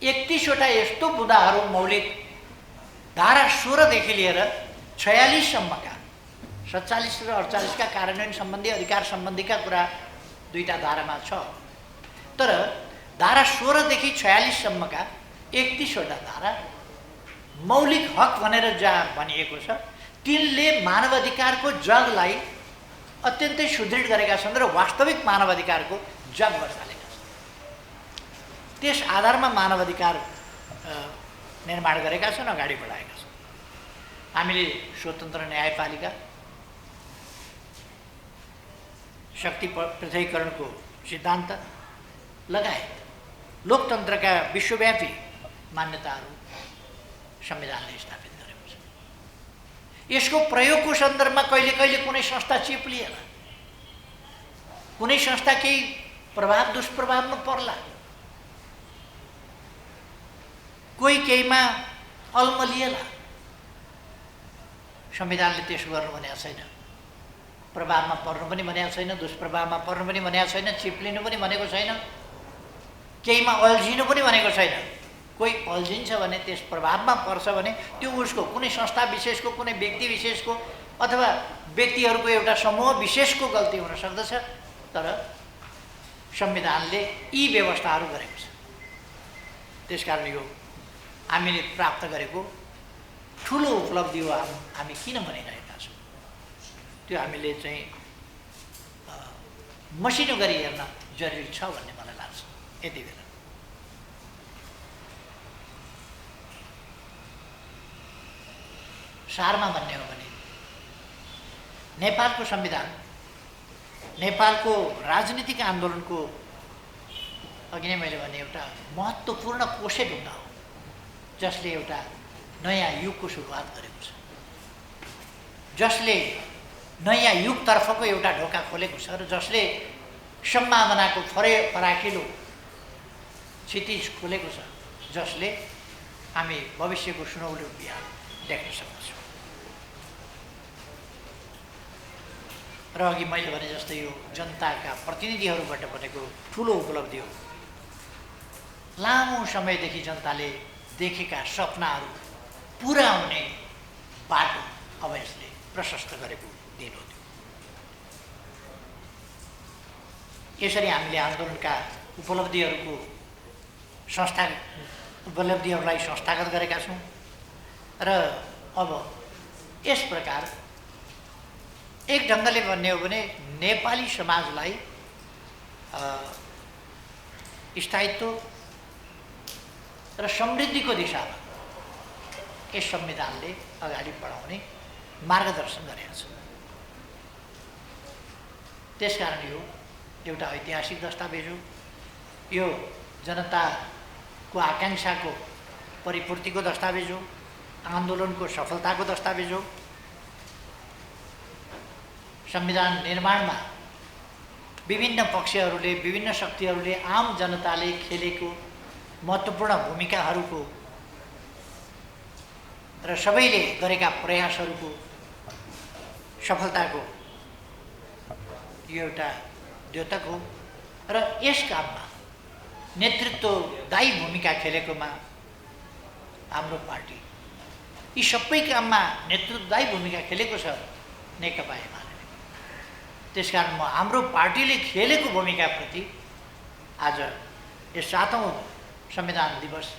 31वटा यस्तो बुँदाहरू मौलिक धारा 16 देखि लिएर 46 सम्मका 47 र 48 का कार्यान्वयन सम्बन्धी अधिकार सम्बन्धीका कुरा दुईटा धारामा छ। तर धारा 16 देखि 46 सम्मका 31वटा धारा मौलिक हक भनेर जहाँ भनिएको छ, तिनले मानवाधिकारको जगलाई अत्यन्तै सुदृढ गरेका छन् र वास्तविक मानवाधिकारको जग बसालेका छन्। त्यस आधारमा मानवाधिकार निर्माण गरेका छन्, अगाडि बढाएका छन्। हामीले स्वतन्त्र न्यायपालिका, शक्ति पृथकीकरणको सिद्धान्त लगायत लोकतन्त्रका विश्वव्यापी मान्यताहरू संविधानले स्थापित गरेको छ। यसको प्रयोगको सन्दर्भमा कहिले कहिले कुनै संस्था चिप्लिएला, कुनै संस्था केही प्रभाव दुष्प्रभावमा पर्ला, कोही केहीमा अल्मलिएला। संविधानले त्यसो गर्नु भनेको छैन। प्रभावमा पर्नु पनि भनेको छैन, दुष्प्रभावमा पर्नु पनि भनेको छैन, चिप्लिनु पनि भनेको छैन, केहीमा अल्झिनु पनि भनेको छैन। कोही अल्झिन्छ भने, त्यस प्रभावमा पर्छ भने त्यो उसको कुनै संस्था विशेषको, कुनै व्यक्ति विशेषको अथवा व्यक्तिहरूको एउटा समूह विशेषको गल्ती हुन सक्दछ। तर संविधानले यी व्यवस्थाहरू गरेको छ। त्यसकारण यो हामीले प्राप्त गरेको ठुलो उपलब्धि हो। हामी किन भनिरहेका छौँ त्यो हामीले चाहिँ मसिनो गरी हेर्न जरुरी छ भन्ने मलाई लाग्छ। यति बेला सारमा भन्ने हो भने नेपालको संविधान नेपालको राजनीतिक आन्दोलनको अघि नै मैले भने एउटा महत्त्वपूर्ण कोषे ढुङ्गा हो, जसले एउटा नयाँ युगको सुरुवात गरेको छ, जसले नयाँ युगतर्फको एउटा ढोका खोलेको छ र जसले सम्भावनाको फराकिलो क्षितिज खोलेको छ, जसले हामी भविष्यको सुनौलो बिहान देख्न सक्दछौँ। र अघि मैले भने जस्तै यो जनताका प्रतिनिधिहरूबाट बनेको ठुलो उपलब्धि हो। लामो समयदेखि जनताले देखेका सपनाहरू पुरा हुने बाटो अब यसले प्रशस्त गरेको दिन हो। यसरी हामीले आन्दोलनका उपलब्धिहरूलाई संस्थागत गरेका छौँ र अब यस प्रकार एक ढङ्गले भन्ने हो भने नेपाली समाजलाई स्थायित्व र समृद्धिको दिशामा यस संविधानले अगाडि बढाउने मार्गदर्शन गरेको छ। त्यसकारण यो एउटा ऐतिहासिक दस्तावेज हो। यो जनताको आकाङ्क्षाको परिपूर्तिको दस्तावेज हो, आन्दोलनको सफलताको दस्तावेज हो। संविधान निर्माणमा विभिन्न पक्षहरूले, विभिन्न शक्तिहरूले, आम जनताले खेलेको महत्त्वपूर्ण भूमिकाहरूको र सबैले गरेका प्रयासहरूको सफलताको यो एउटा द्योतक हो। र यस काममा नेतृत्वदायी भूमिका खेलेकोमा हाम्रो पार्टी यी सबै काममा नेतृत्वदायी भूमिका खेलेको छ नेकपा एमाले। त्यसकारण म हाम्रो पार्टीले खेलेको भूमिकाप्रति आज यस 7औं संविधान दिवस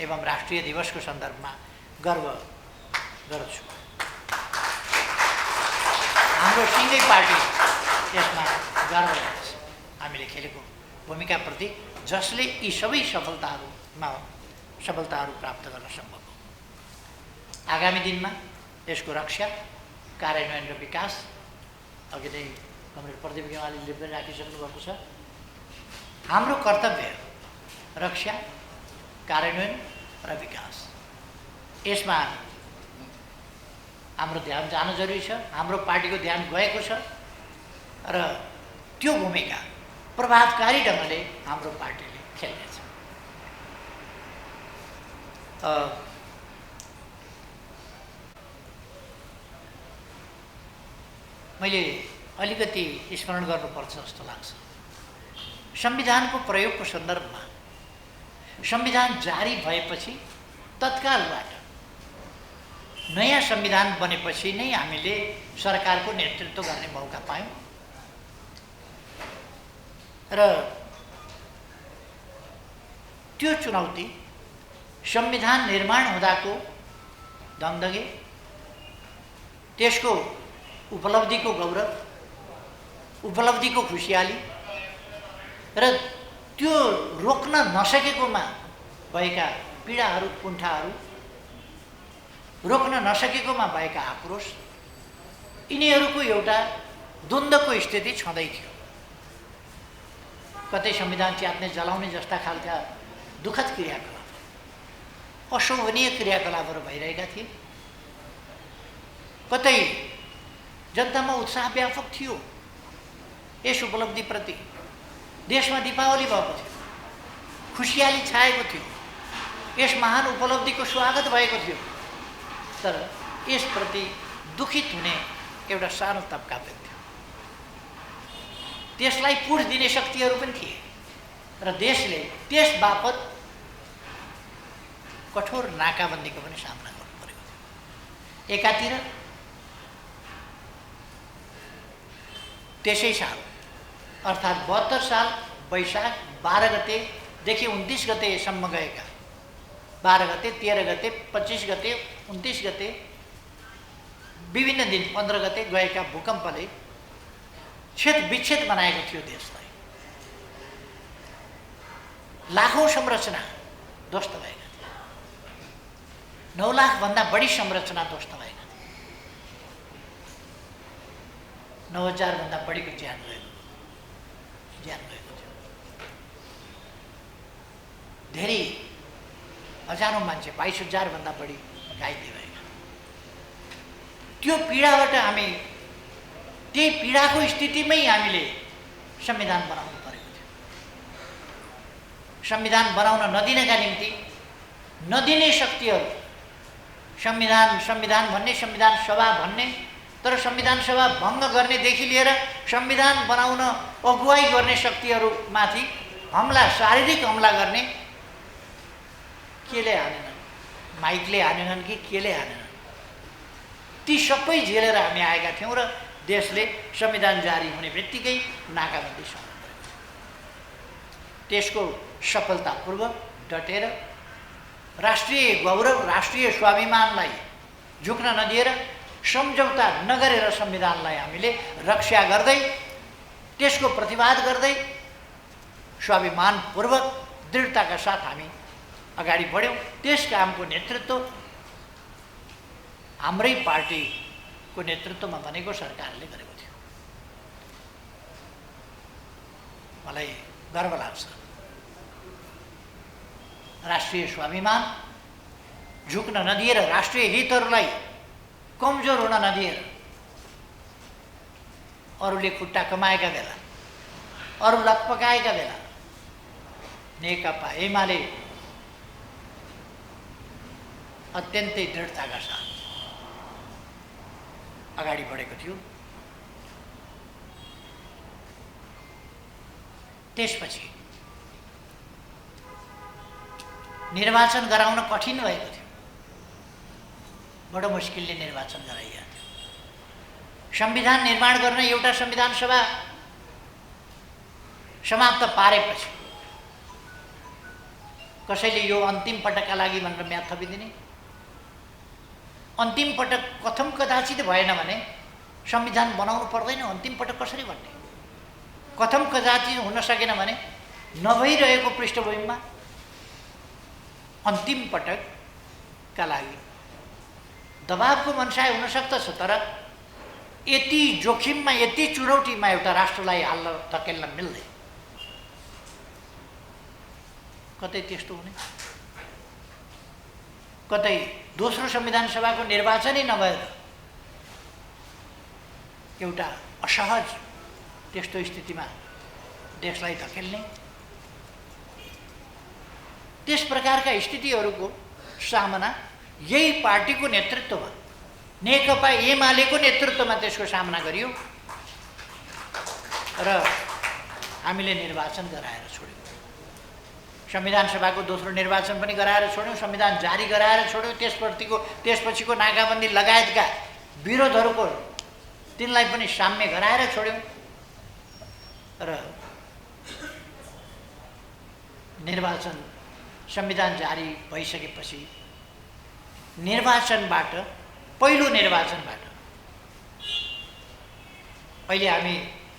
एवं राष्ट्रिय दिवसको सन्दर्भमा गर्व गर्छु। हाम्रो सिङ्गै पार्टी यसमा गर्व गर्छ हामीले खेलेको भूमिकाप्रति, जसले यी सबै सफलताहरू प्राप्त गर्न सम्भव हो। आगामी दिनमा यसको रक्षा, कार्यान्वयन र विकास अघि नै कमरेड प्रदीप गेवालीले पनि राखिसक्नु भएको छ। हाम्रो कर्तव्य रक्षा, कार्यान्वयन र विकास, यसमा हाम्रो ध्यान जान जरुरी छ। हाम्रो पार्टीको ध्यान गएको छ र त्यो भूमिका प्रभावकारी ढङ्गले हाम्रो पार्टीले खेल्नेछ। मैले अलिकति स्मरण गर्नुपर्छ जस्तो लाग्छ। संविधानको प्रयोगको सन्दर्भमा संविधान जारी भएपछि तत्कालबाट नयाँ संविधान बनेपछि नै हामीले सरकारको नेतृत्व गर्ने मौका पायौँ र त्यो चुनौती संविधान निर्माण हुँदाको दगदगे, त्यसको उपलब्धिको गौरव, उपलब्धिको खुसियाली र त्यो रोक्न नसकेकोमा भएका पीडाहरू, कुण्ठाहरू, रोक्न नसकेकोमा भएका आक्रोश, यिनीहरूको एउटा द्वन्द्वको स्थिति छँदै थियो। कतै संविधान च्यात्ने, जलाउने जस्ता खालका दुःखद क्रियाकलाप, अशोभनीय क्रियाकलापहरू भइरहेका थिए। कतै जनतामा उत्साह व्यापक थियो यस उपलब्धिप्रति। देशमा दीपावली भएको थियो, खुसियाली छाएको थियो, यस महान उपलब्धिको स्वागत भएको थियो। तर यसप्रति दुखित हुने एउटा सानो तबका पनि थियो। त्यसलाई पुष दिने शक्तिहरू पनि थिए र देशले त्यस बापत कठोर नाकाबन्दीको पनि सामना गर्नु परेको थियो। एकातिर त्यसै साल अर्थात् 72 साल वैशाख 12 गतेदेखि 29 गतेसम्म गएका 12 गते, 13 गते, 25 गते, 29 गते, विभिन्न दिन 15 गते गएका भूकम्पले छेद विच्छेद बनाएको थियो देशलाई। लाखौं संरचना ध्वस्त भएका थिए। 9 लाखभन्दा बढी संरचना ध्वस्त भएका थिए। 9,000 भन्दा बढीको ज्यान गएको थियो। धेरै हजारौं मान्छे, 22,000 भन्दा बढी घाइते भएका। त्यो पीडाबाट हामी, त्यही पीडाको स्थितिमै हामीले संविधान बनाउनु परेको थियो। संविधान बनाउन नदिनका निम्ति नदिने शक्तिहरू, संविधान भन्ने, संविधान सभा भन्ने, तर संविधान सभा भङ्ग गर्नेदेखि लिएर संविधान बनाउन अगुवाई गर्ने शक्तिहरूमाथि हमला, शारीरिक हमला गर्ने, केले हानेनन्, माइकले हानेनन् कि केले हानेनन्, ती सबै झेलेर हामी आएका थियौँ र देशले संविधान जारी हुने बित्तिकै नाकाबन्दी सुरु गर्यो। त्यसको सफलतापूर्वक डटेर राष्ट्रिय गौरव, राष्ट्रिय स्वाभिमानलाई झुक्न नदिएर, सम्झौता नगरेर संविधानलाई हामीले रक्षा गर्दै, त्यसको प्रतिवाद गर्दै स्वाभिमानपूर्वक दृढताका साथ हामी अगाडि बढ्यौँ। त्यस कामको नेतृत्व हाम्रै पार्टीको नेतृत्वमा बनेको सरकारले गरेको थियो। मलाई गर्व लाग्छ। राष्ट्रिय स्वाभिमान झुक्न नदिएर, राष्ट्रिय हितहरूलाई कमजोर हुन नदिएर, अरूले खुट्टा कमाएका बेला, अरू लकपकाएका बेला नेकपा एमाले अत्यन्तै दृढताका साथ अगाडि बढेको थियो। त्यसपछि निर्वाचन गराउन कठिन भएको थियो, बडो मुस्किलले निर्वाचन गराइएको थियो। संविधान निर्माण गर्न एउटा संविधान सभा समाप्त पारेपछि कसैले यो अन्तिम पटकका लागि भनेर म्याद थपिदिने, अन्तिम पटक कथम कदाचित भएन भने संविधान बनाउनु पर्दैन, अन्तिम पटक कसरी भन्ने, कथम कदाचित हुन सकेन भने नभइरहेको पृष्ठभूमिमा अन्तिम पटकका लागि दबावको मनसाय हुन सक्दछ, तर यति जोखिममा यति चुनौतीमा एउटा राष्ट्रलाई हाल्न धकेल्न मिल्दैन। कतै त्यस्तो हुने, कतै दोस्रो संविधान सभाको निर्वाचनै नभएर एउटा असहज त्यस्तो स्थितिमा देशलाई धकेल्ने, त्यस प्रकारका स्थितिहरूको सामना यही पार्टीको नेतृत्वमा, नेकपा एमालेको नेतृत्वमा त्यसको सामना गरियो र हामीले निर्वाचन गराएर छोड्यौँ। संविधान सभाको दोस्रो निर्वाचन पनि गराएर छोड्यौँ, संविधान जारी गराएर छोड्यौँ। त्यसपछिको नाकाबन्दी लगायतका विरोधहरूको तिनलाई पनि साम्य गराएर छोड्यौँ र निर्वाचन संविधान जारी भइसकेपछि निर्वाचनबाट अहिले हामी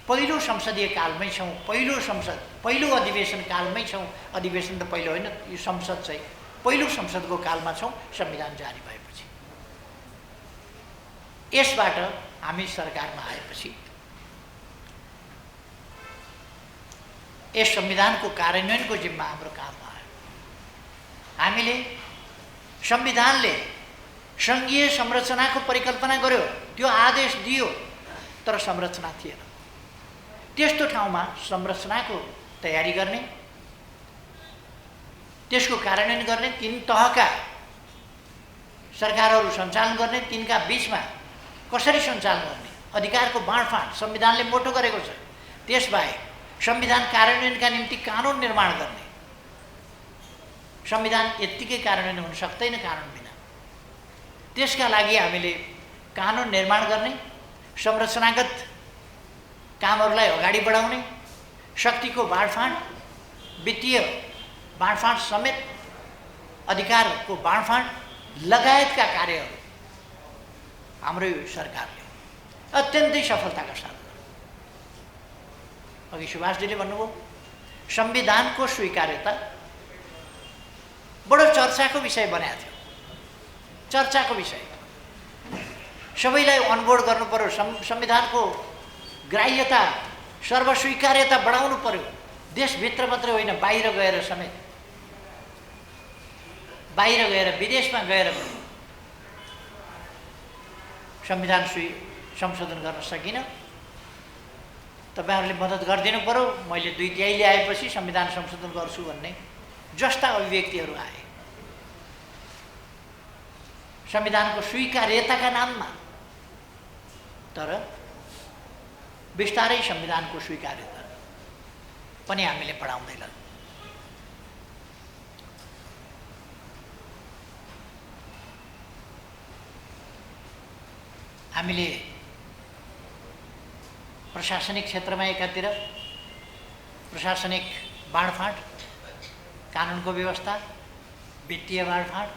पहिलो संसदीय कालमै छौँ, पहिलो अधिवेशन कालमै छौँ। अधिवेशन त पहिलो होइन, यो संसद चाहिँ पहिलो संसदको कालमा छौँ संविधान जारी भएपछि। यसबाट हामी सरकारमा आएपछि यस संविधानको कार्यान्वयनको जिम्मा हाम्रो काममा आयो। हामीले संविधानले सङ्घीय संरचनाको परिकल्पना गर्यो, त्यो आदेश दियो, तर संरचना थिएन। त्यस्तो ठाउँमा संरचनाको तयारी गर्ने, त्यसको कार्यान्वयन गर्ने, तीन तहका सरकारहरू सञ्चालन गर्ने, तिनका बीचमा कसरी सञ्चालन गर्ने, अधिकारको बाँडफाँड संविधानले मोटो गरेको छ। त्यसबाहेक संविधान कार्यान्वयनका निम्ति कानुन निर्माण गर्ने, संविधान यत्तिकै कार्यान्वयन हुन सक्दैन कानुन बिना। त्यसका लागि हामीले कानुन निर्माण गर्ने, संरचनागत कामहरूलाई अगाडि बढाउने, शक्तिको बाँडफाँड, वित्तीय बाँडफाँड समेत अधिकारको बाँडफाँड लगायतका कार्यहरू हाम्रो सरकारले अत्यन्तै सफलताका साथ गर्यो। अघि सुभाषजीले भन्नुभयो संविधानको स्वीकार्यता बडो चर्चाको विषय बनाएको थियो, चर्चाको विषय। सबैलाई अनबोर्ड गर्नु पर्यो, संविधानको ग्राह्यता सर्वस्वीकार्यता बढाउनु पर्यो, देशभित्र मात्रै होइन बाहिर गएर समेत, बाहिर गएर विदेशमा गएर संविधान संशोधन गर्न सकिन। तपाईहरुले मद्दत गरिदिनु पर्यो, मैले 2/3 ल्याएपछि संविधान संशोधन गर्छु भन्ने जस्ता अभिव्यक्तिहरू आए संविधानको स्वीकार्यताका नाममा। तर बिस्तारै संविधानको स्वीकार्यता पनि हामीले बढाउँदै लग्यौं। हामीले प्रशासनिक क्षेत्रमा एकातिर प्रशासनिक बाँडफाँड, कानुनको व्यवस्था, वित्तीय बाँडफाँड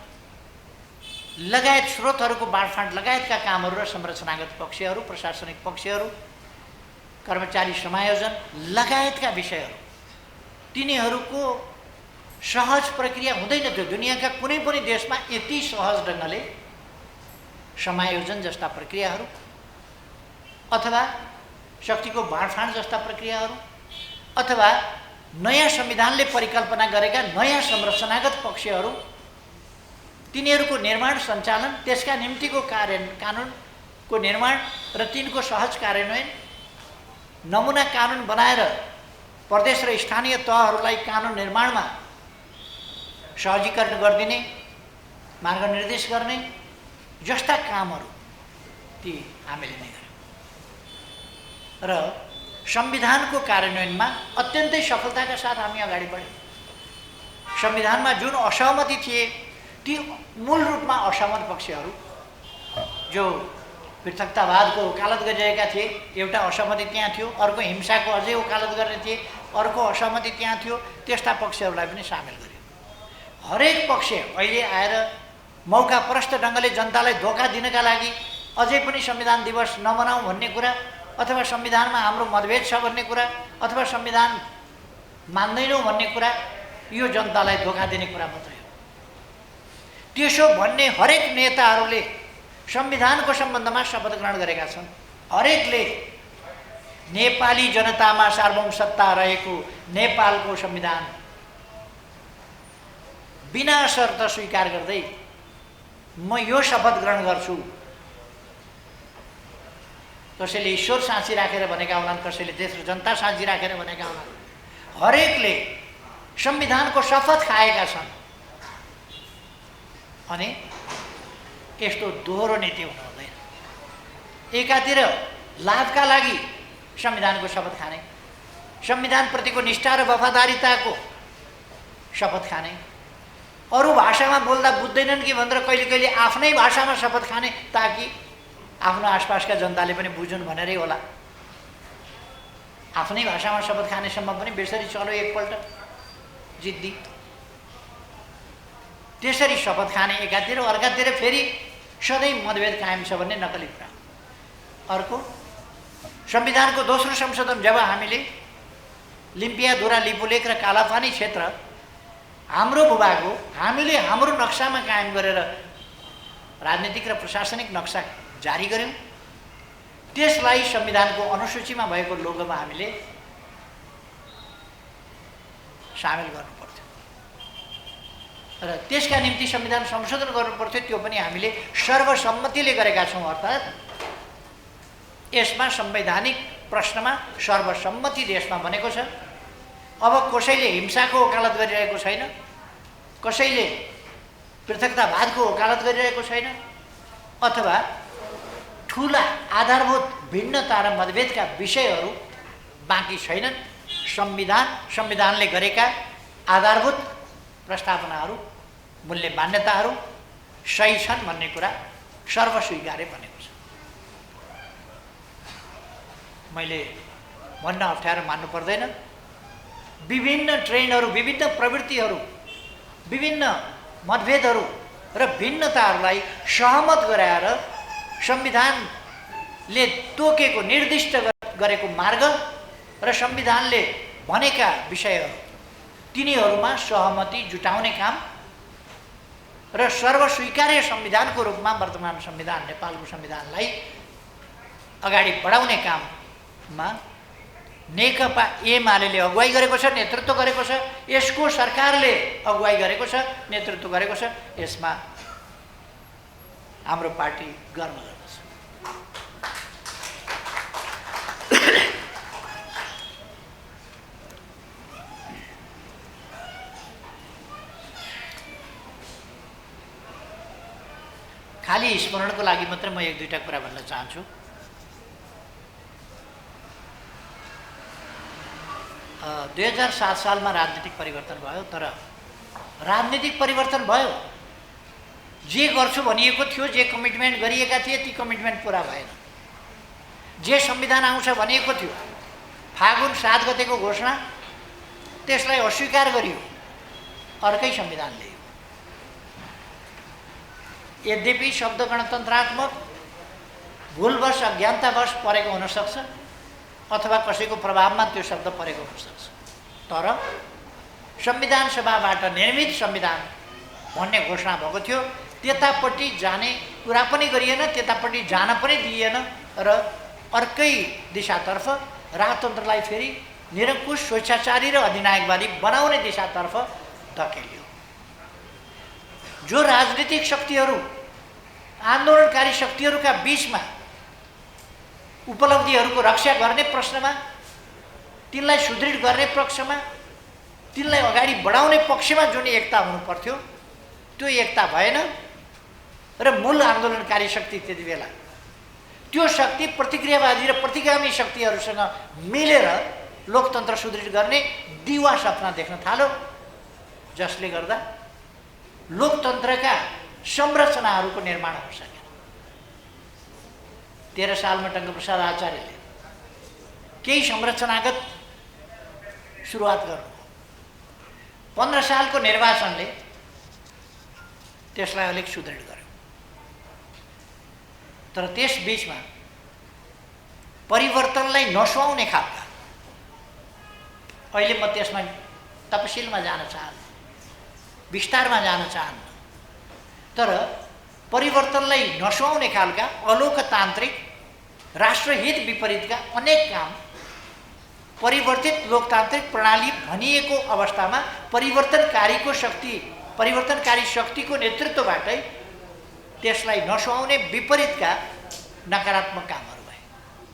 लगायत स्रोतहरूको बाँडफाँड लगायतका कामहरू र संरचनागत पक्षहरू, प्रशासनिक पक्षहरू, कर्मचारी समायोजन लगायतका विषयहरू, तिनीहरूको सहज प्रक्रिया हुँदैन थियो। दुनियाँका कुनै पनि देशमा यति सहज ढङ्गले समायोजन जस्ता प्रक्रियाहरू अथवा शक्तिको बाँडफाँड जस्ता प्रक्रियाहरू अथवा नयाँ संविधानले परिकल्पना गरेका नयाँ संरचनागत पक्षहरू, तिनीहरूको निर्माण सञ्चालन, त्यसका निम्तिको कानुनको निर्माण र तिनको सहज कार्यान्वयन, नमुना कानुन बनाएर प्रदेश र स्थानीय तहहरूलाई कानुन निर्माणमा सहजीकरण गरिदिने, मार्ग निर्देश गर्ने जस्ता कामहरू ती हामीले नै गर्यौँ र संविधानको कार्यान्वयनमा अत्यन्तै सफलताका साथ हामी अगाडि बढ्यौँ। संविधानमा जुन असहमति थिए ती मूल रूपमा असहमत पक्षहरू जो पृथकतावादको वकालत गरिरहेका थिए, एउटा असहमति त्यहाँ थियो, अर्को हिंसाको अझै वकालत गर्ने थिए, अर्को असहमति त्यहाँ थियो, त्यस्ता पक्षहरूलाई पनि सामेल गर्यो। हरेक पक्ष अहिले आएर मौकाप्रस्त ढङ्गले जनतालाई धोका दिनका लागि अझै पनि संविधान दिवस नमनाऊ भन्ने कुरा अथवा संविधानमा हाम्रो मतभेद छ भन्ने कुरा अथवा संविधान मान्दैनौँ भन्ने कुरा यो जनतालाई धोका दिने कुरा मात्रै हो। त्यसो भन्ने हरेक नेताहरूले संविधानको सम्बन्धमा शपथ ग्रहण गरेका छन्। हरेकले नेपाली जनतामा सार्वभौम सत्ता रहेको नेपालको संविधान बिना शर्त स्वीकार गर्दै म यो शपथ ग्रहण गर्छु। कसैले ईश्वर साँची राखेर भनेका होलान्, कसैले देश र जनता साँची राखेर भनेका होलान्। हरेकले संविधानको शपथ खाएका छन्। अनि यस्तो दोहोरो नीति हुनु हुँदैन। एकातिर लाभका लागि संविधानको शपथ खाने, संविधानप्रतिको निष्ठा र वफादारीताको शपथ खाने, अरू भाषामा बोल्दा बुझ्दैनन् कि भनेर कहिले कहिले आफ्नै भाषामा शपथ खाने ताकि आफ्नो आसपासका जनताले पनि बुझुन् भनेरै होला। आफ्नै भाषामा शपथ खानेसम्म पनि बेसरी चलो एकपल्ट जिद्दी। त्यसरी शपथ खाने एकातिर, अर्कातिर फेरि सधैँ मतभेद कायम छ भन्ने नकली कुरा। अर्को संविधानको दोस्रो संशोधन जब हामीले लिम्पियाधुरा, लिपुलेख र कालापानी क्षेत्र हाम्रो भूभाग हो, हामीले हाम्रो नक्सामा कायम गरेर राजनीतिक र प्रशासनिक नक्सा जारी गर्यौँ। त्यसलाई संविधानको अनुसूचीमा भएको लोगोमा हामीले सामेल गर्नु पर्थ्यो र त्यसका निम्ति संविधान संशोधन गर्नु पर्थ्यो। त्यो पनि हामीले सर्वसम्मतिले गरेका छौँ। अर्थात् यसमा संवैधानिक प्रश्नमा सर्वसम्मति देशमा बनेको छ। अब कसैले हिंसाको वकालत गरिरहेको छैन, कसैले पृथकतावादको वकालत गरिरहेको छैन, अथवा ठुला आधारभूत भिन्नता र मतभेदका विषयहरू बाँकी छैनन्। संविधानले गरेका आधारभूत प्रस्तावनाहरू, मूल्य मान्यताहरू सही छन् भन्ने कुरा सर्वस्वीकार्य बनेको छ। मैले भन्न अप्ठ्यारो मान्नु पर्दैन। विभिन्न ट्रेन्डहरू, विभिन्न प्रवृत्तिहरू, विभिन्न मतभेदहरू र भिन्नताहरूलाई सहमत गराएर संविधानले तोकेको निर्दिष्ट गरेको मार्ग र संविधानले भनेका विषयहरू तिनीहरूमा सहमति जुटाउने काम र सर्वस्वीकार्य संविधानको रूपमा वर्तमान संविधान, नेपालको संविधानलाई अगाडि बढाउने काममा नेकपा एमाले अगुवाई गरेको छ, नेतृत्व गरेको छ। यसको सरकारले अगुवाई गरेको छ, नेतृत्व गरेको छ। यसमा हाम्रो पार्टी गर्व गर्दछ। खाली स्मरणको लागि मात्र म एक दुईटा कुरा भन्न चाहन्छु। अ 2007 सालमा राजनीतिक परिवर्तन भयो, तर राजनीतिक परिवर्तन भयो, जे गर्छु भनिएको थियो, जे कमिटमेन्ट गरिएका थिए ती कमिटमेन्ट पुरा भएन। जे संविधान आउँछ भनिएको थियो, फागुन 7 गतेको घोषणा, त्यसलाई अस्वीकार गरियो, अर्कै संविधान ल्यायो। यद्यपि शब्द गणतन्त्रात्मक भुलवश अज्ञानतावश परेको हुनसक्छ अथवा कसैको प्रभावमा त्यो शब्द परेको हुनसक्छ, तर संविधान सभाबाट निर्मित संविधान भन्ने घोषणा भएको थियो। त्यतापट्टि जाने कुरा पनि गरिएन, त्यतापट्टि जान पनि दिइएन र अर्कै दिशातर्फ राजतन्त्रलाई फेरि निरङ्कुश, स्वेच्छाचारी र अधिनायकवादी बनाउने दिशातर्फ धकेलियो। जो राजनीतिक शक्तिहरू आन्दोलनकारी शक्तिहरूका बीचमा उपलब्धिहरूको रक्षा गर्ने प्रश्नमा, तिनलाई सुदृढ गर्ने पक्षमा, तिनलाई अगाडि बढाउने पक्षमा जुन एकता हुनु पर्थ्यो त्यो एकता भएन। र मूल आन्दोलनकारी शक्ति त्यति बेला त्यो शक्ति प्रतिक्रियावादी र प्रतिगामी शक्तिहरूसँग मिलेर लोकतन्त्र सुदृढ गर्ने दिवा सपना देख्न थाल्यो, जसले गर्दा लोकतन्त्रका संरचनाहरूको निर्माण हुन सकेन। 13 सालमा टङ्कप्रसाद आचार्यले केही संरचनागत सुरुवात गर्नु, 15 सालको निर्वाचनले त्यसलाई अलिक सुदृढ गर्यो। तर त्यस बीचमा परिवर्तनलाई नसुहाउने खालका, अहिले म त्यसमा तपसिलमा जान चाहन्न, विस्तारमा जान चाहन्न, तर परिवर्तनलाई नसुहाउने खालका अलोकतान्त्रिक राष्ट्रहित विपरीतका अनेक काम परिवर्तित लोकतान्त्रिक प्रणाली भनिएको अवस्थामा परिवर्तनकारी शक्तिको नेतृत्वबाटै त्यसलाई नसुहाउने विपरीतका नकारात्मक कामहरू भए,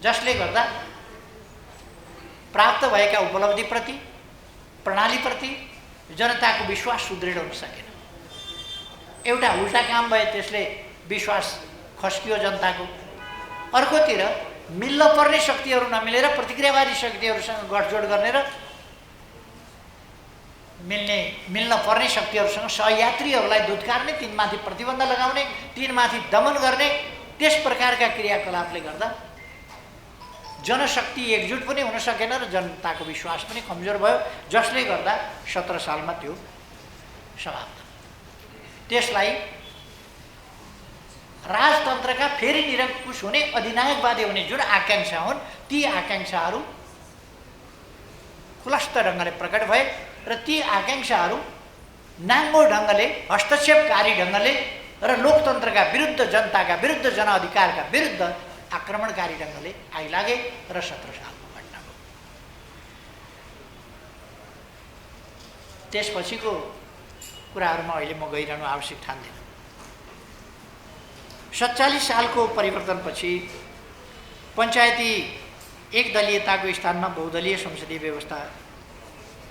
जसले गर्दा प्राप्त भएका उपलब्धिप्रति प्रणालीप्रति जनताको विश्वास सुदृढ हुन सकेन। एउटा उल्टा काम भए, त्यसले विश्वास खस्कियो जनताको। अर्कोतिर मिल्न पर्ने शक्तिहरू नमिलेर प्रतिक्रियावादी शक्तिहरूसँग गठजोड गर्ने र मिल्न पर्ने शक्तिहरूसँग सहयात्रीहरूलाई दुत्कारने, तिनमाथि प्रतिबन्ध लगाउने, तिनमाथि दमन गर्ने, त्यस प्रकारका क्रियाकलापले गर्दा जनशक्ति एकजुट पनि हुन सकेन र जनताको विश्वास पनि कमजोर भयो, जसले गर्दा 17 सालमा त्यो समाप्त। त्यसलाई राजतन्त्रका फेरि निरङ्कुश हुने, अधिनायकवादी हुने जुन आकाङ्क्षा हुन्, ती आकाङ्क्षाहरू खुलस्त ढङ्गले प्रकट भए र ती आकाङ्क्षाहरू नाङ्गो ढङ्गले, हस्तक्षेपकारी ढङ्गले र लोकतन्त्रका विरुद्ध, जनताका विरुद्ध, जनअधिकारका विरुद्ध आक्रमणकारी ढङ्गले आइलागे र 17 सालको घटना भयो। त्यसपछिको कुराहरूमा अहिले म गइरहनु आवश्यक ठान्दिनँ। 47 सालको परिवर्तनपछि पञ्चायती एकदलीयताको स्थानमा बहुदलीय संसदीय व्यवस्था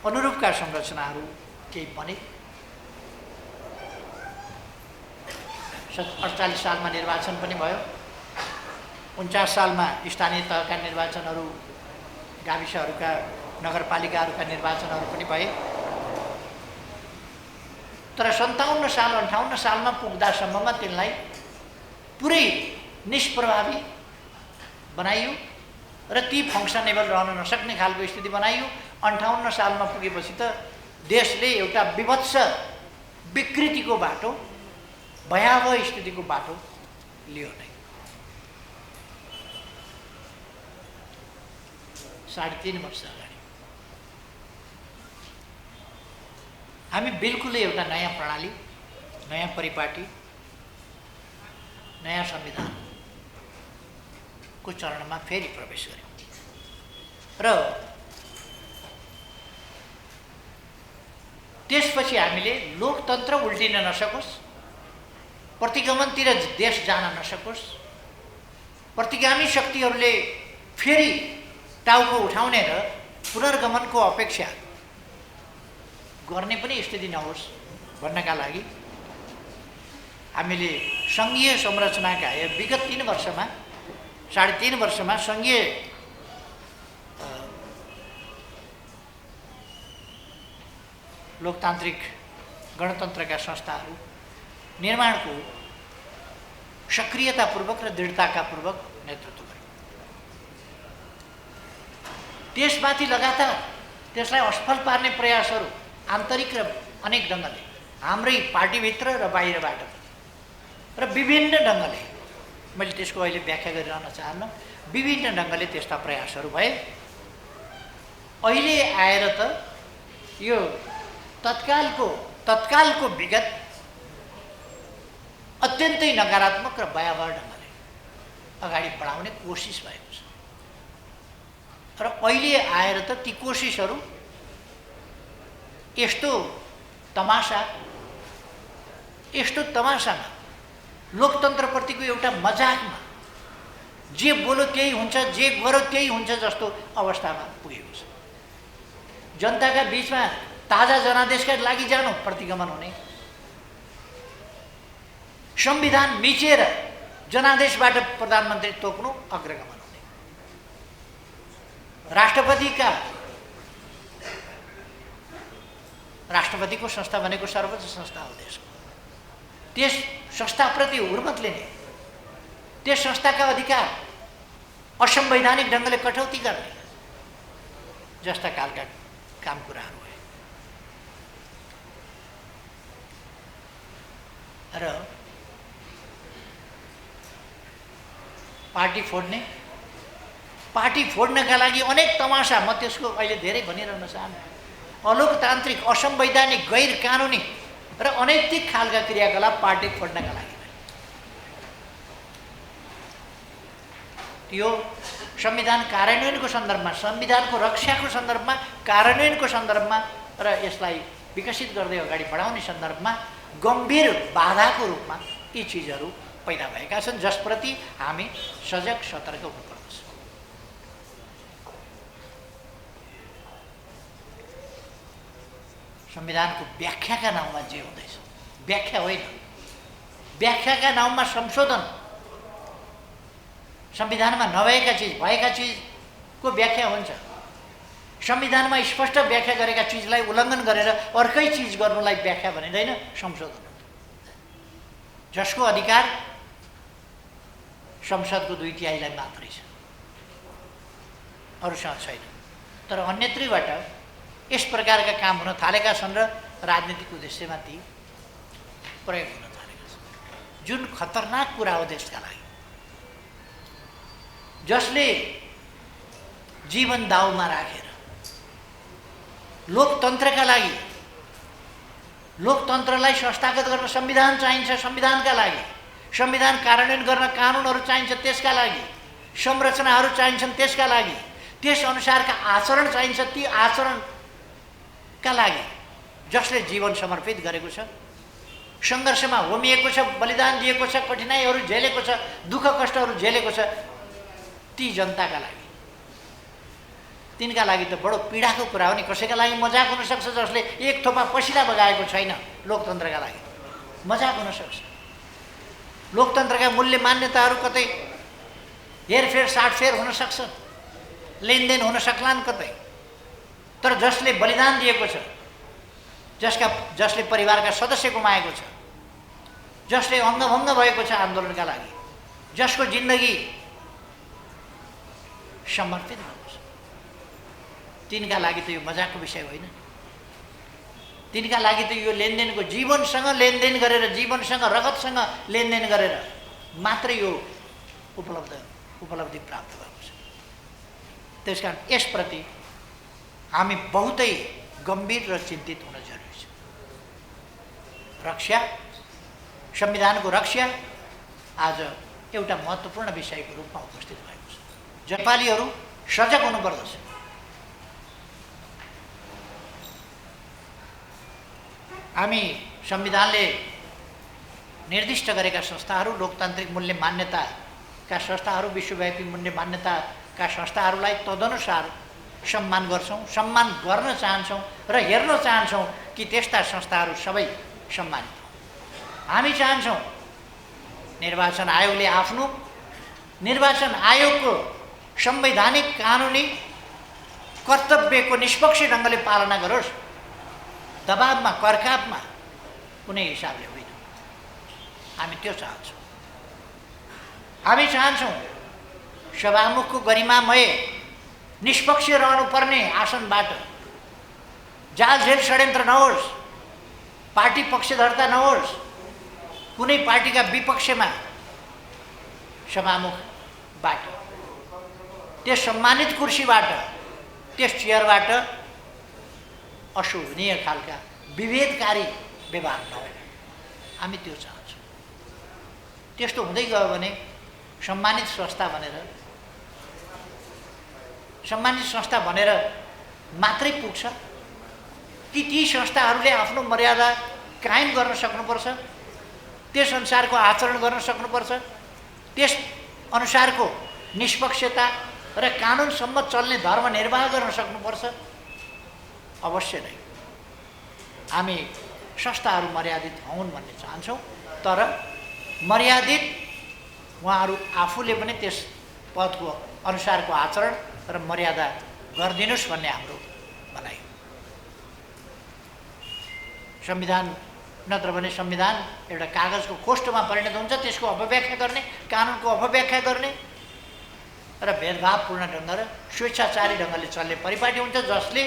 अनुरूपका संरचनाहरू केही बने। 48 सालमा निर्वाचन पनि भयो। 49 सालमा स्थानीय तहका निर्वाचनहरू, गाविसहरूका, नगरपालिकाहरूका निर्वाचनहरू पनि भए। तर 57 साल 58 सालमा पुग्दासम्ममा तिनलाई पुरै निष्प्रभावी बनाइयो र ती फङ्सनेबल रहन नसक्ने खालको स्थिति बनाइयो। 58 सालमा पुगेपछि त देशले एउटा विभत्स विकृतिको बाटो, भयावह स्थितिको बाटो लियो नै। 3.5 वर्ष अगाडि हामी बिल्कुलै एउटा नयाँ प्रणाली, नयाँ परिपाटी, नयाँ संविधानको चरणमा फेरि प्रवेश गर्यौँ र त्यसपछि हामीले लोकतन्त्र उल्टिन नसकोस्, प्रतिगमनतिर देश जान नसकोस्, प्रतिगामी शक्तिहरूले फेरि टाउको उठाउने र पुनर्गमनको अपेक्षा गर्ने पनि स्थिति नहोस् भन्नका लागि हामीले सङ्घीय संरचनाका विगत 3 वर्षमा, 3.5 वर्षमा सङ्घीय लोकतान्त्रिक गणतन्त्रका संस्थाहरू निर्माणको सक्रियतापूर्वक र दृढताकापूर्वक नेतृत्व गर्यो। त्यसमाथि लगातार त्यसलाई असफल पार्ने प्रयासहरू आन्तरिक र अनेक ढङ्गले, हाम्रै पार्टीभित्र र बाहिरबाट र विभिन्न ढङ्गले, मैले त्यसको अहिले व्याख्या गरिरहन चाहन्न, विभिन्न ढङ्गले त्यस्ता प्रयासहरू भए। अहिले आएर त यो तत्कालको विगत अत्यन्तै नकारात्मक र भयावह ढङ्गले अगाडि बढाउने कोसिस भएको छ र अहिले आएर त ती कोसिसहरू यस्तो तमासामा लोकतन्त्रप्रतिको एउटा मजाकमा जे बोलो त्यही हुन्छ, जे गरो त्यही हुन्छ जस्तो अवस्थामा पुगेको छ। जनताका बीचमा ताजा जनादेशका लागि जानु प्रतिगमन हुने, संविधान मिचेर जनादेशबाट प्रधानमन्त्री तोक्नु अग्रगमन हुने। राष्ट्रपतिको संस्था भनेको सर्वोच्च संस्था हो देशको। त्यस संस्थाप्रति हुर्मत लिने, त्यस संस्थाका अधिकार असंवैधानिक ढङ्गले कटौती गर्ने जस्ता खालका काम कुराहरू भए। र पार्टी फोड्नका लागि अनेक तमासा, म त्यसको अहिले धेरै भनिरहन चाहन्छु, अलोकतान्त्रिक, असंवैधानिक, गैर कानुनी र अनैतिक खालका क्रियाकलाप पार्टी फोड्नका लागि त्यो संविधान कार्यान्वयनको सन्दर्भमा, संविधानको रक्षाको सन्दर्भमा, कार्यान्वयनको सन्दर्भमा र यसलाई विकसित गर्दै अगाडि बढाउने सन्दर्भमा गम्भीर बाधाको रूपमा यी चिजहरू पैदा भएका छन्, जसप्रति हामी सजग सतर्क हुनुपर्दछ। संविधानको व्याख्याका नाउँमा जे हुँदैछ, व्याख्या होइन, व्याख्याका नाउँमा संशोधन, संविधानमा नभएका चिज भएका चिजको व्याख्या हुन्छ। संविधानमा स्पष्ट व्याख्या गरेका चिजलाई उल्लङ्घन गरेर अर्कै चिज गर्नुलाई व्याख्या भनिँदैन, संशोधन। जसको अधिकार संसदको 2/3 मात्रै छ, अरूसँग छैन। तर अन्यत्रैबाट यस प्रकारका काम हुन थालेका छन् र राजनीतिक उद्देश्यमा ती प्रयोग हुन थालेका छन्, जुन खतरनाक कुरा हो देशका लागि, जसले जीवन दाउमा राखेर लोकतन्त्रका लागि, लोकतन्त्रलाई संस्थागत गर्न संविधान चाहिन्छ, संविधानका लागि संविधान कार्यान्वयन गर्न कानुनहरू चाहिन्छ, त्यसका लागि संरचनाहरू चाहिन्छन्, त्यसका लागि त्यस अनुसारका आचरण चाहिन्छ, ती आचरणका लागि जसले जीवन समर्पित गरेको छ, सङ्घर्षमा होमिएको छ, बलिदान दिएको छ, कठिनाइहरू झेलेको छ, दुःख कष्टहरू झेलेको छ, ती जनताका लागि, तिनका लागि त बडो पीडाको कुरा हो नि। कसैका लागि मजाक हुनसक्छ जसले एक थोपा पसिना बगाएको छैन, लोकतन्त्रका लागि मजाक हुनसक्छ। लोकतन्त्रका मूल्य मान्यताहरू कतै हेरफेर साटफेर हुन सक्छ, लेनदेन हुन सक्लान् कतै, तर जसले बलिदान दिएको छ, जसले परिवारका सदस्य गुमाएको छ, जसले अङ्गभङ्ग भएको छ आन्दोलनका लागि, जसको जिन्दगी समर्पित भएको छ, तिनका लागि त यो मजाकको विषय होइन। तिनका लागि त यो लेनदेनको, जीवनसँग लेनदेन गरेर, जीवनसँग रगतसँग लेनदेन गरेर मात्रै यो उपलब्धि प्राप्त भएको छ। त्यसकारण यसप्रति हामी बहुतै गम्भीर र चिन्तित हुन जरुरी छ। रक्षा, संविधानको रक्षा आज एउटा महत्त्वपूर्ण विषयको रूपमा उपस्थित भएको छ। नेपालीहरू सजग हुनुपर्दछ। हामी संविधानले निर्दिष्ट गरेका संस्थाहरू, लोकतान्त्रिक मूल्य मान्यताका संस्थाहरू, विश्वव्यापी मूल्य मान्यताका संस्थाहरूलाई तदनुसार सम्मान गर्छौँ, सम्मान गर्न चाहन्छौँ र हेर्न चाहन्छौँ कि त्यस्ता संस्थाहरू सबै सम्मानित हों। हामी चाहन्छौँ निर्वाचन आयोगले आफ्नो निर्वाचन आयोगको संवैधानिक कानुनी कर्तव्यको निष्पक्ष ढङ्गले पालना गरोस्, दबावमा, करकापमा कुनै हिसाबले होइन। हामी त्यो चाहन्छौँ। हामी चाहन्छौँ सभामुखको गरिमामय निष्पक्ष रहनुपर्ने आसनबाट जालझेल षड्यन्त्र नहोस्, पार्टी पक्षधरता नहोस्, कुनै पार्टीका विपक्षमा सभामुखबाट, त्यस सम्मानित कुर्सीबाट, त्यस चेयरबाट अशोभनीय खालका विभेदकारी व्यवहार नहोस्। हामी त्यो चाहन्छौँ। त्यस्तो हुँदै गयो भने सम्मानित संस्था भनेर मात्रै पुग्छ कि ती संस्थाहरूले आफ्नो मर्यादा कायम गर्न सक्नुपर्छ, त्यस अनुसारको आचरण गर्न सक्नुपर्छ, त्यस अनुसारको निष्पक्षता र कानुनसम्म चल्ने धर्म निर्वाह गर्न सक्नुपर्छ? अवश्य नै। हामी संस्थाहरू मर्यादित हौन् भन्ने चाहन्छौँ, तर मर्यादित उहाँहरू आफूले पनि त्यस पदको अनुसारको आचरण र मर्यादा गरिदिनुस् भन्ने हाम्रो भनाइ। संविधान नत्र भने संविधान एउटा कागजको खोस्टोमा परिणत हुन्छ, त्यसको अपव्याख्या गर्ने, कानुनको अपव्याख्या गर्ने र भेदभावपूर्ण ढङ्ग र स्वेच्छाचारी ढङ्गले चल्ने परिपाटी हुन्छ, जसले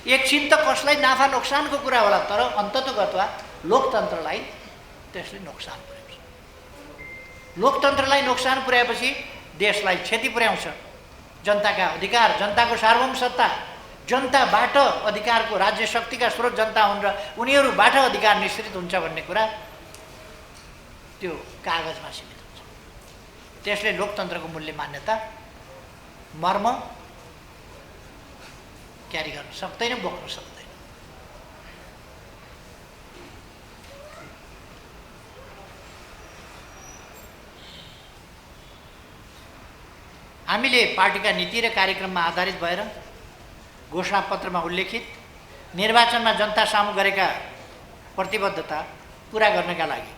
एकछिन त कसलाई नाफा नोक्सानको कुरा होला, तर अन्ततोगतवा लोकतन्त्रलाई त्यसले नोक्सान पुर्याउँछ। लोकतन्त्रलाई नोक्सान पुर्याएपछि देशलाई क्षति पुर्याउँछ। जनताका अधिकार, जनताको सार्वभौम सत्ता, जनताबाट अधिकारको राज्य शक्तिका स्रोत जनता हुन् र उनीहरूबाट अधिकार निश्चित हुन्छ भन्ने कुरा त्यो कागजमा सीमित हुन्छ। त्यसले लोकतन्त्रको मूल्य, मान्यता, मर्म क्यारी गर्न सक्दैन, बोक्न सक्दैन। हामीले पार्टीका नीति र कार्यक्रममा आधारित भएर घोषणापत्रमा उल्लेखित निर्वाचनमा जनता सामु गरेका प्रतिबद्धता पुरा गर्नका लागि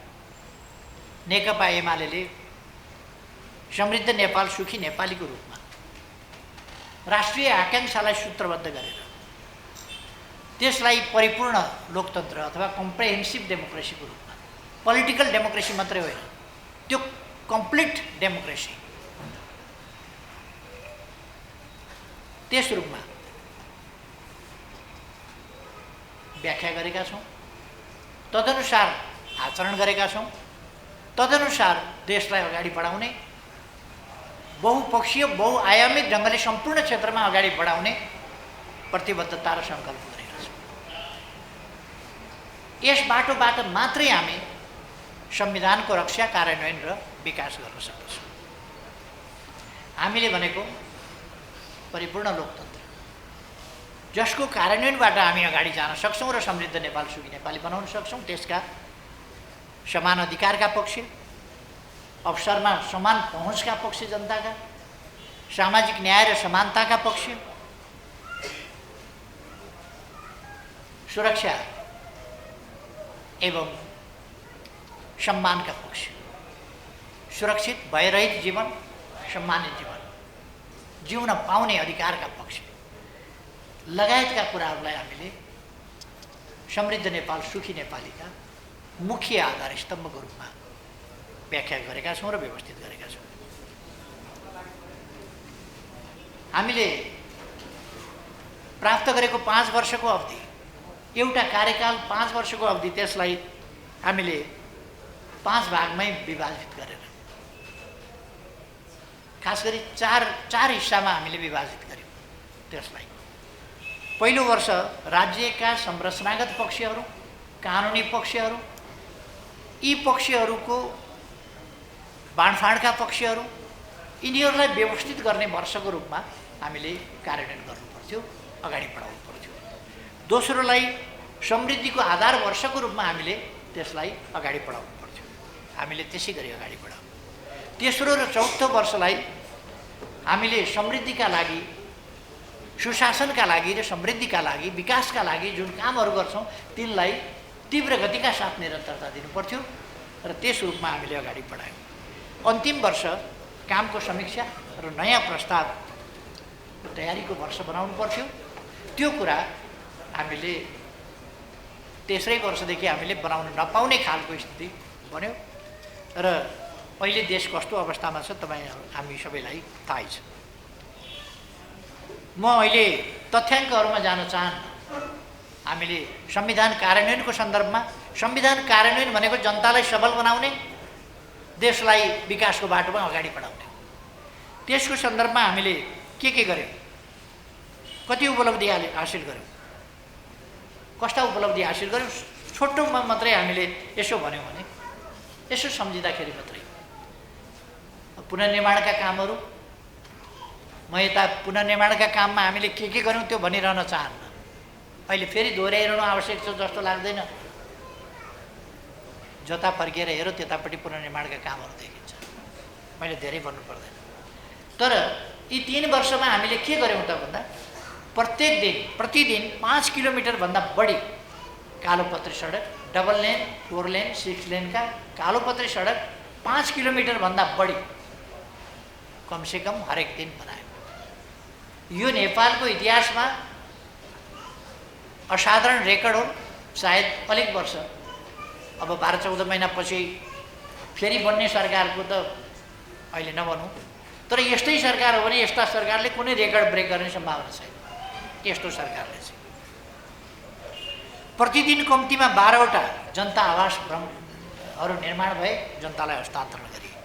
नेकपा एमाले समृद्ध नेपाल सुखी नेपालीको रूपमा राष्ट्रिय आकांक्षालाई सूत्रबद्ध गरेर त्यसलाई परिपूर्ण लोकतन्त्र अथवा कम्प्रेहेन्सिभ डेमोक्रेसीको रूपमा, पोलिटिकल डेमोक्रेसी मात्रै होइन, त्यो कम्प्लिट डेमोक्रेसी त्यस रूपमा व्याख्या गरेका छौँ, तदनुसार आचरण गरेका छौँ, तदनुसार देशलाई अगाडि बढाउने, बहुपक्षीय बहुआयामिक ढङ्गले सम्पूर्ण क्षेत्रमा अगाडि बढाउने प्रतिबद्धता र सङ्कल्प गरेका छौँ। यस बाटोबाट मात्रै हामी संविधानको रक्षा, कार्यान्वयन र विकास गर्न सक्दछौँ। हामीले भनेको परिपूर्ण लोकतन्त्र जसको कार्यान्वयनबाट हामी अगाडि जान सक्छौँ र समृद्ध नेपाल सुखी नेपाली बनाउन सक्छौँ। त्यसका समान अधिकारका पक्ष, अवसरमा समान पहुँचका पक्ष जनताका, सामाजिक न्याय र समानताका पक्ष, सुरक्षा एवं सम्मानका पक्ष, सुरक्षित भयरहित जीवन, सम्मानित जीवन जिउन पाउने अधिकारका पक्ष लगायतका कुराहरूलाई हामीले समृद्ध नेपाल सुखी नेपालीका मुख्य आधार स्तम्भको रूपमा व्याख्या गरेका छौँ र व्यवस्थित गरेका छौँ। हामीले प्राप्त गरेको 5 वर्षको अवधि, एउटा कार्यकाल 5 वर्षको अवधि, त्यसलाई हामीले 5 भागमै विभाजित गरेर, खास गरी चार हिस्सामा हामीले विभाजित गर्यौँ त्यसलाई। पहिलो वर्ष राज्यका संरचनागत पक्षहरू, कानुनी पक्षहरू, यी पक्षहरूको बाँडफाँडका पक्षहरू, यिनीहरूलाई व्यवस्थित गर्ने वर्षको रूपमा हामीले कार्यान्वयन गर्नुपर्थ्यो, अगाडि बढाउनु पर्थ्यो। दोस्रोलाई समृद्धिको आधार वर्षको रूपमा हामीले त्यसलाई अगाडि बढाउनु पर्थ्यो, हामीले त्यसै गरी अगाडि बढाउँ। तेस्रो र चौथो वर्षलाई हामीले समृद्धिका लागि, सुशासनका लागि र समृद्धिका लागि, विकासका लागि जुन कामहरू गर्छौँ तिनलाई तीव्र गतिका साथ निरन्तरता दिनुपर्थ्यो र त्यस रूपमा हामीले अगाडि बढायौँ। अन्तिम वर्ष कामको समीक्षा र नयाँ प्रस्ताव तयारीको वर्ष बनाउनु पर्थ्यो। त्यो कुरा हामीले तेस्रै वर्षदेखि हामीले बनाउन नपाउने खालको स्थिति बन्यो र अहिले देश कस्तो अवस्थामा छ हामी सबैलाई थाहै छ। म अहिले तथ्याङ्कहरूमा जान चाहन्न। हामीले संविधान कार्यान्वयनको सन्दर्भमा, संविधान कार्यान्वयन भनेको जनतालाई सबल बनाउने, देशलाई विकासको बाटोमा अगाडि बढाउने, त्यसको सन्दर्भमा हामीले के गर्यौँ, कति उपलब्धि हासिल गर्यौँ, कस्ता उपलब्धि हासिल गर्यौँ, छोटोमा मात्रै हामीले यसो भन्यौँ भने, यसो सम्झिँदाखेरि मात्रै पुनर्निर्माणका कामहरू, म यता पुनर्निर्माणका काममा हामीले के गर्यौँ त्यो भनिरहन चाहन्न। अहिले फेरि दोहोऱ्याइरहनु आवश्यक छ जस्तो लाग्दैन। जता फर्किएर हेरो त्यतापट्टि पुनर्निर्माणका कामहरू देखिन्छ। मैले धेरै भन्नु पर्दैन। तर यी 3 वर्षमा हामीले के गर्यौँ त भन्दा, प्रतिदिन 5 किलोमिटरभन्दा बढी कालोपत्री सडक डबल लेन 4 लेन 6 लेनका कालोपत्री सडक 5 किलोमिटर भन्दा बढी कमसेकम हरेक दिन बनायो। यो नेपालको इतिहासमा असाधारण रेकर्ड हो। सायद अलिक वर्ष अब 12-14 महिनापछि फेरि बन्ने सरकारको त अहिले नभनौँ, तर यस्तै सरकार हो भने यस्ता सरकारले कुनै रेकर्ड ब्रेक गर्ने सम्भावना छैन। यस्तो सरकारले चाहिँ प्रतिदिन कम्तीमा 12वटा जनता आवासहरू निर्माण भए, जनतालाई हस्तान्तरण गरिए।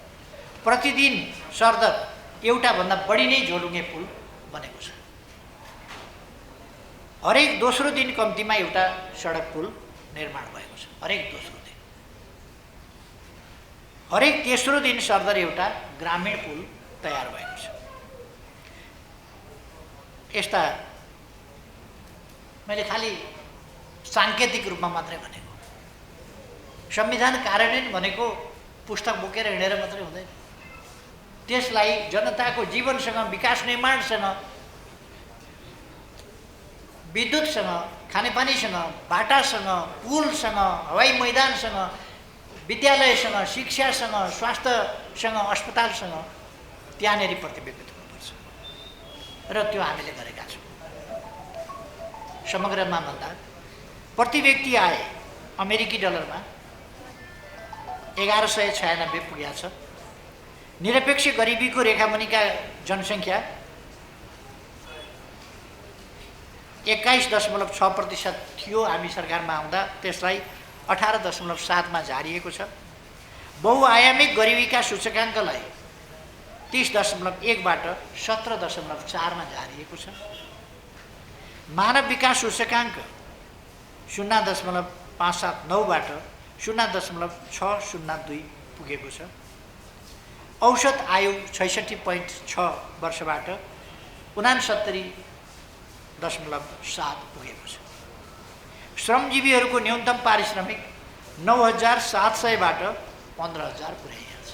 प्रतिदिन सरदर एउटा भन्दा बढी नै झोलुङ्गे पुल बनेको छ। हरेक दोस्रो दिन कम्तीमा एउटा सडक पुल निर्माण भएको छ। हरेक दोस्रो दिन, हरेक तेस्रो दिन सरदर एउटा ग्रामीण पुल तयार भएको छ। यस्ता मैले खालि साङ्केतिक रूपमा मात्रै भनेको। संविधान कार्यान्वयन भनेको पुस्तक बोकेर हिँडेर मात्रै हुँदैन। त्यसलाई जनताको जीवनसँग, विकास निर्माणसँग, विद्युतसँग, खानेपानीसँग, बाटासँग, पुलसँग, हवाई मैदानसँग, विद्यालयसँग, शिक्षासँग, स्वास्थ्यसँग, अस्पतालसँग त्यहाँनेरि प्रतिबिम्बित हुनुपर्छ र त्यो हामीले गरेका छौँ। समग्रमा भन्दा प्रति व्यक्ति आय अमेरिकी डलरमा 1196 पुगेको छ। निरपेक्ष गरिबीको रेखामुनिका जनसङ्ख्या 21.6% थियो हामी सरकारमा आउँदा, त्यसलाई 18.7 झारिएको छ। बहुआयामिक गरिबीका सूचकाङ्कलाई 30.1 बाट 17.4 झारिएको छ। मानव विकास सूचकाङ्क 0.579 बाट 0.602 पुगेको छ। औसत आयु 66.6 वर्षबाट 69.7 पुगेको छ। श्रमजीवीहरूको न्यूनतम पारिश्रमिक 9,700 बाट 15,000 पुर्याइएको छ।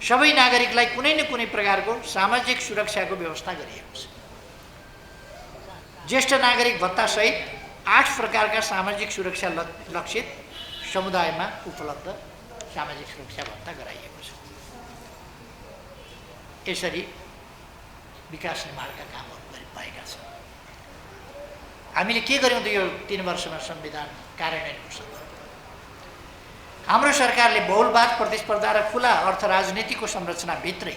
सबै नागरिकलाई कुनै न कुनै प्रकारको सामाजिक सुरक्षाको व्यवस्था गरिएको छ। ज्येष्ठ नागरिक भत्तासहित 8 प्रकारका सामाजिक सुरक्षा लक्षित समुदायमा उपलब्ध सामाजिक सुरक्षा भत्ता गराइएको छ। यसरी विकास निर्माणका कामहरू गरिरहेका छन्। हामीले के गर्यौँ त यो 3 वर्षमा संविधान कार्यान्वयनको सन्दर्भमा? हाम्रो सरकारले बहुलवाद, प्रतिस्पर्धा र खुला अर्थ राजनीतिको संरचनाभित्रै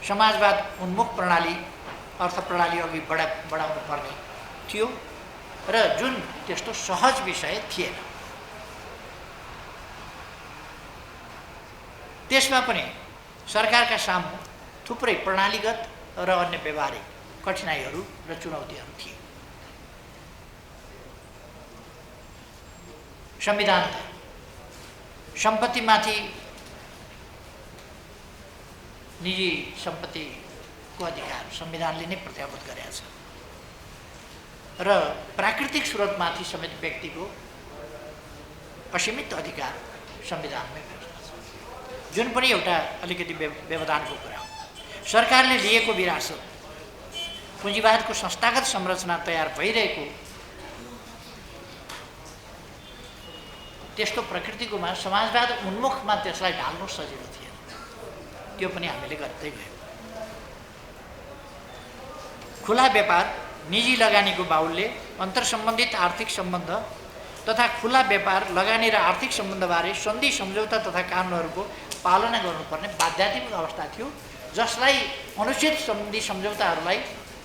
समाजवाद उन्मुख प्रणाली, अर्थ प्रणाली अघि बढाउनु पर्ने थियो र जुन त्यस्तो सहज विषय थिएन। त्यसमा पनि सरकारका सामु थुप्रै प्रणालीगत र अन्य व्यवहारिक कठिनाइहरू र चुनौतीहरू थिए। संविधान सम्पत्तिमाथि निजी सम्पत्तिको अधिकार संविधानले नै प्रत्याभूत गरेको छ र प्राकृतिक स्रोतमाथि समेत व्यक्तिको असीमित अधिकार संविधानमै व्यवस्था छ, जुन पनि एउटा अलिकति व्यवधानको कुरा हो। सरकारले लिएको विरासत, पुँजीवादको संस्थागत संरचना तयार भइरहेको त्यस्तो प्रकृतिकोमा समाजवाद उन्मुखमा त्यसलाई ढाल्नु सजिलो थिएन। त्यो पनि हामीले गर्दै गयौँ। खुला व्यापार, निजी लगानीको बाहुल्य, अन्तर्सम्बन्धित आर्थिक सम्बन्ध तथा खुला व्यापार, लगानी र आर्थिक सम्बन्धबारे सन्धि सम्झौता तथा कानुनहरूको पालना गर्नुपर्ने बाध्यात्मक अवस्था थियो, जसलाई अनुचित सन्धि सम्झौताहरूलाई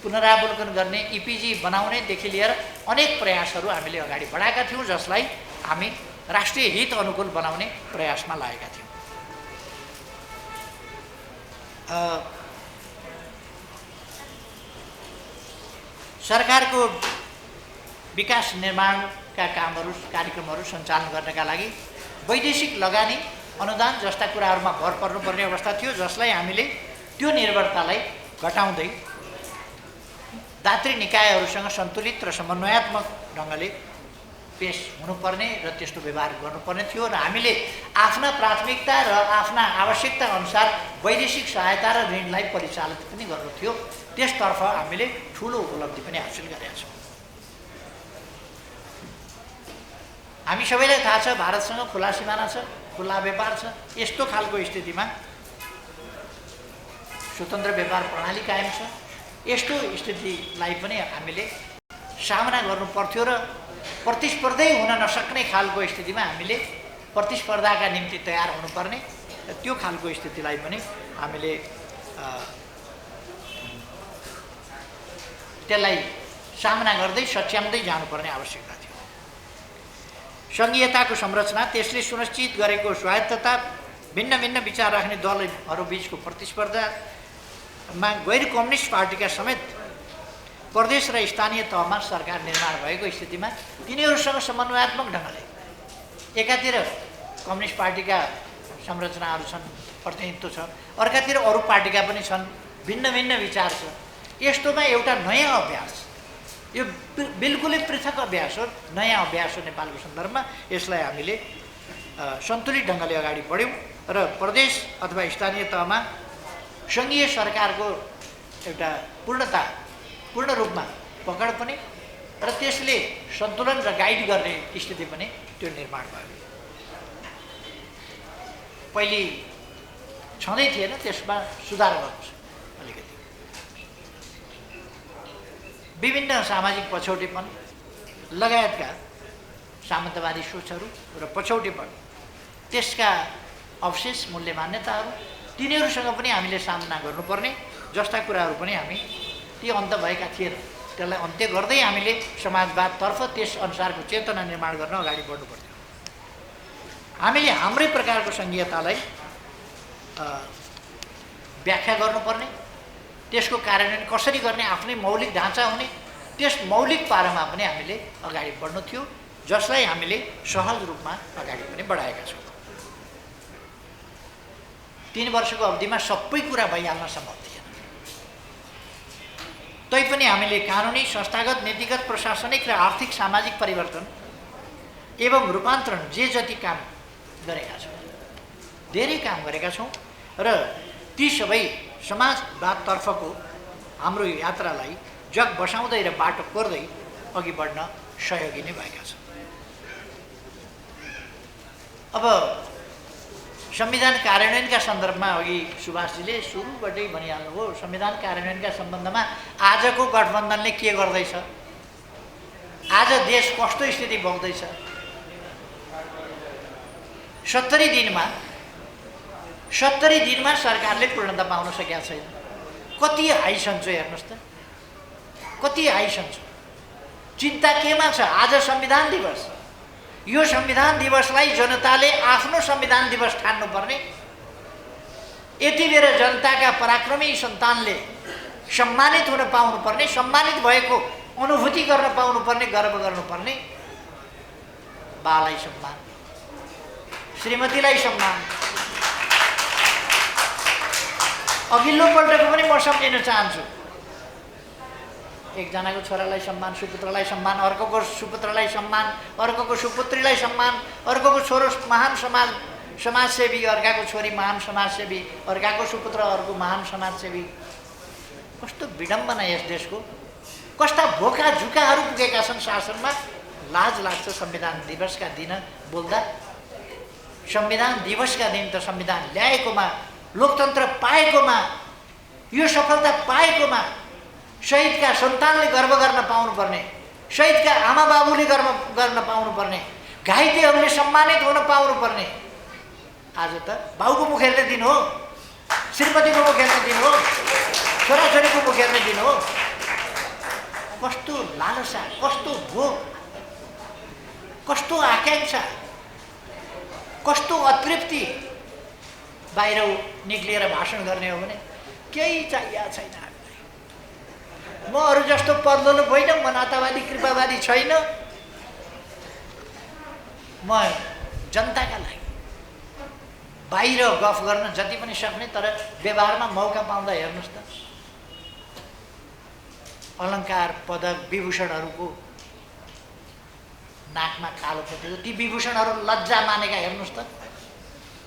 पुनरावलोकन गर्ने, इपिजी बनाउनेदेखि लिएर अनेक प्रयासहरू हामीले अगाडि बढाएका थियौँ, जसलाई हामी राष्ट्रिय हित अनुकूल बनाउने प्रयासमा लागेका थियौँ। सरकारको विकास निर्माणका कामहरू, कार्यक्रमहरू सञ्चालन गर्नका लागि वैदेशिक लगानी, अनुदान जस्ता कुराहरूमा भर पर्नुपर्ने अवस्था थियो, जसलाई हामीले त्यो निर्भरतालाई घटाउँदै दात्री निकायहरूसँग सन्तुलित र समन्वयात्मक ढङ्गले पेश हुनुपर्ने र त्यस्तो व्यवहार गर्नुपर्ने थियो र हामीले आफ्ना प्राथमिकता र आफ्ना आवश्यकता अनुसार वैदेशिक सहायता र ऋणलाई परिचालित पनि गर्नु थियो। त्यसतर्फ हामीले ठुलो उपलब्धि पनि हासिल गरेका छौँ। हामी सबैलाई थाहा छ भारतसँग खुला सिमाना छ, खुला व्यापार छ। यस्तो खालको स्थितिमा स्वतन्त्र व्यापार प्रणाली कायम छ। यस्तो स्थितिलाई पनि हामीले सामना गर्नु पर्थ्यो र प्रतिस्पर्धै हुन नसक्ने खालको स्थितिमा हामीले प्रतिस्पर्धाका निम्ति तयार हुनुपर्ने, त्यो खालको स्थितिलाई पनि हामीले त्यसलाई सामना गर्दै सच्याउँदै जानुपर्ने आवश्यकता थियो। सङ्घीयताको संरचना त्यसले सुनिश्चित गरेको स्वायत्तता, भिन्न भिन्न विचार राख्ने दलहरू बीचको प्रतिस्पर्धामा गैर कम्युनिस्ट पार्टीका समेत प्रदेश र स्थानीय तहमा सरकार निर्माण भएको स्थितिमा तिनीहरूसँग समन्वयात्मक ढङ्गले एकातिर कम्युनिस्ट पार्टीका संरचनाहरू छन्, प्रतिनिधित्व छ, अर्कातिर अरू पार्टीका पनि छन्, भिन्न भिन्न विचार छ। यस्तोमा एउटा नयाँ अभ्यास, यो बिल्कुलै पृथक अभ्यास हो, नयाँ अभ्यास हो नेपालको सन्दर्भमा। यसलाई हामीले सन्तुलित ढङ्गले अगाडि बढ्यौँ र प्रदेश अथवा स्थानीय तहमा सङ्घीय सरकारको एउटा पूर्ण रूपमा पकड पनि र त्यसले सन्तुलन र गाइड गर्ने स्थिति पनि त्यो निर्माण भयो। पहिले छँदै थिएन, त्यसमा सुधार गर्नु अलिकति। विभिन्न सामाजिक पछौटेपन लगायतका सामन्तवादी सोचहरू र पछौटेपन, त्यसका अवशेष, मूल्य मान्यताहरू, तिनीहरूसँग पनि हामीले सामना गर्नुपर्ने जस्ता कुराहरू पनि हामी ती अन्त भएका थिएन। त्यसलाई अन्त्य गर्दै हामीले समाजवादतर्फ त्यस अनुसारको चेतना निर्माण गर्न अगाडि बढ्नु पर्थ्यो। हामीले हाम्रै प्रकारको सङ्घीयतालाई व्याख्या गर्नुपर्ने, त्यसको कार्यान्वयन कसरी गर्ने, आफ्नै मौलिक ढाँचा हुने, त्यस मौलिक पारामा पनि हामीले अगाडि बढ्नु थियो, जसलाई हामीले सहज रूपमा अगाडि पनि बढाएका छौँ। 3 वर्षको अवधिमा सबै कुरा भइहाल्न सम्भव थिएन। तैपनि हामीले कानुनी, संस्थागत, नीतिगत, प्रशासनिक र आर्थिक सामाजिक परिवर्तन एवं रूपान्तरण जे जति काम गरेका छौँ, धेरै काम गरेका छौँ र ती सबै समाजवादतर्फको हाम्रो यात्रालाई जग बसाउँदै र बाटो कोर्दै अघि बढ्न सहयोगी नै भएका छन्। अब संविधान कार्यान्वयनका सन्दर्भमा अघि सुभाषजीले सुरुबाटै भनिहाल्नुभयो, संविधान कार्यान्वयनका सम्बन्धमा आजको गठबन्धनले के गर्दैछ, आज देश कस्तो स्थिति भोग्दैछ। 70 दिनमा सरकारले पूर्णता पाउन सकेका छैन। कति हाई सन्चो हेर्नुहोस् त, कति हाई सन्चो। चिन्ता केमा छ? आज संविधान दिवस, यो संविधान दिवसलाई जनताले आफ्नो संविधान दिवस ठान्नुपर्ने, यति बेर जनताका पराक्रमी सन्तानले सम्मानित हुन पाउनुपर्ने, सम्मानित भएको अनुभूति गर्न पाउनुपर्ने, गर्व गर्नुपर्ने। बालाई सम्मान, श्रीमतीलाई सम्मान। अघिल्लो पल्टको पनि म सम्झिन चाहन्छु। एकजनाको छोरालाई सम्मान, सुपुत्रलाई सम्मान, अर्कोको सुपुत्रलाई सम्मान, अर्कोको सुपुत्रीलाई सम्मान, अर्कोको छोरो महान समाजसेवी, अर्काको छोरी महान समाजसेवी, अर्काको सुपुत्र अर्को महान समाजसेवी। कस्तो विडम्बना यस देशको। कस्ता भोका झुकाहरू पुगेका छन् शासनमा। लाज लाग्छ संविधान दिवसका दिन बोल्दा। संविधान दिवसका दिन त संविधान ल्याएकोमा, लोकतन्त्र पाएकोमा, यो सफलता पाएकोमा शहीदका सन्तानले गर्व गर्न पाउनुपर्ने, शहीदका आमा बाबुले गर्व गर्न पाउनुपर्ने, घाइतेहरूले सम्मानित हुन पाउनुपर्ने। आज त बाउको मुख हेर्ने दिन हो, श्रीमतीको मुख हेर्ने दिन हो, छोराछोरीको मुख हेर्ने दिन हो। कस्तो लालसा, कस्तो भोग, कस्तो आकांक्षा, कस्तो अतृप्ति। बाहिर निक्लिएर भाषण गर्ने हो भने केही चाहिएको छैन। म अरू जस्तो पदलोलुप होइन, म नातावादी कृपावादी छैन। म जनताका लागि बाहिर गफ गर्न जति पनि सक्ने, तर व्यवहारमा मौका पाउँदा हेर्नुहोस् त अलङ्कार, पदक, विभूषणहरूको नाकमा कालो पोतेको, ती विभूषणहरू लज्जा मानेका हेर्नुहोस् त।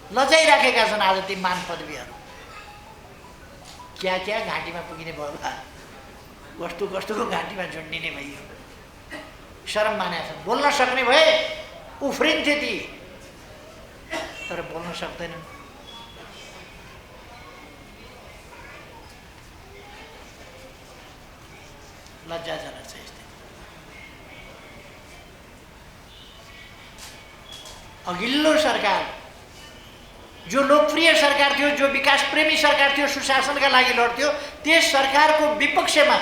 लजाइराखेका छन् आज ती मान पदवीहरू। क्या घाँटीमा पुगिने भयो होला, कस्तो कस्तोको घाँटीमा झुन्डिने भइयो। शरम मानेका छन्। बोल्न सक्ने भए उफ्रिन्थे ती, तर बोल्न सक्दैनन्। लज्जाजनक छ स्थिति। अघिल्लो सरकार जो लोकप्रिय सरकार थियो, जो विकास प्रेमी सरकार थियो, सुशासनका लागि लड्थ्यो, त्यस सरकारको विपक्षमा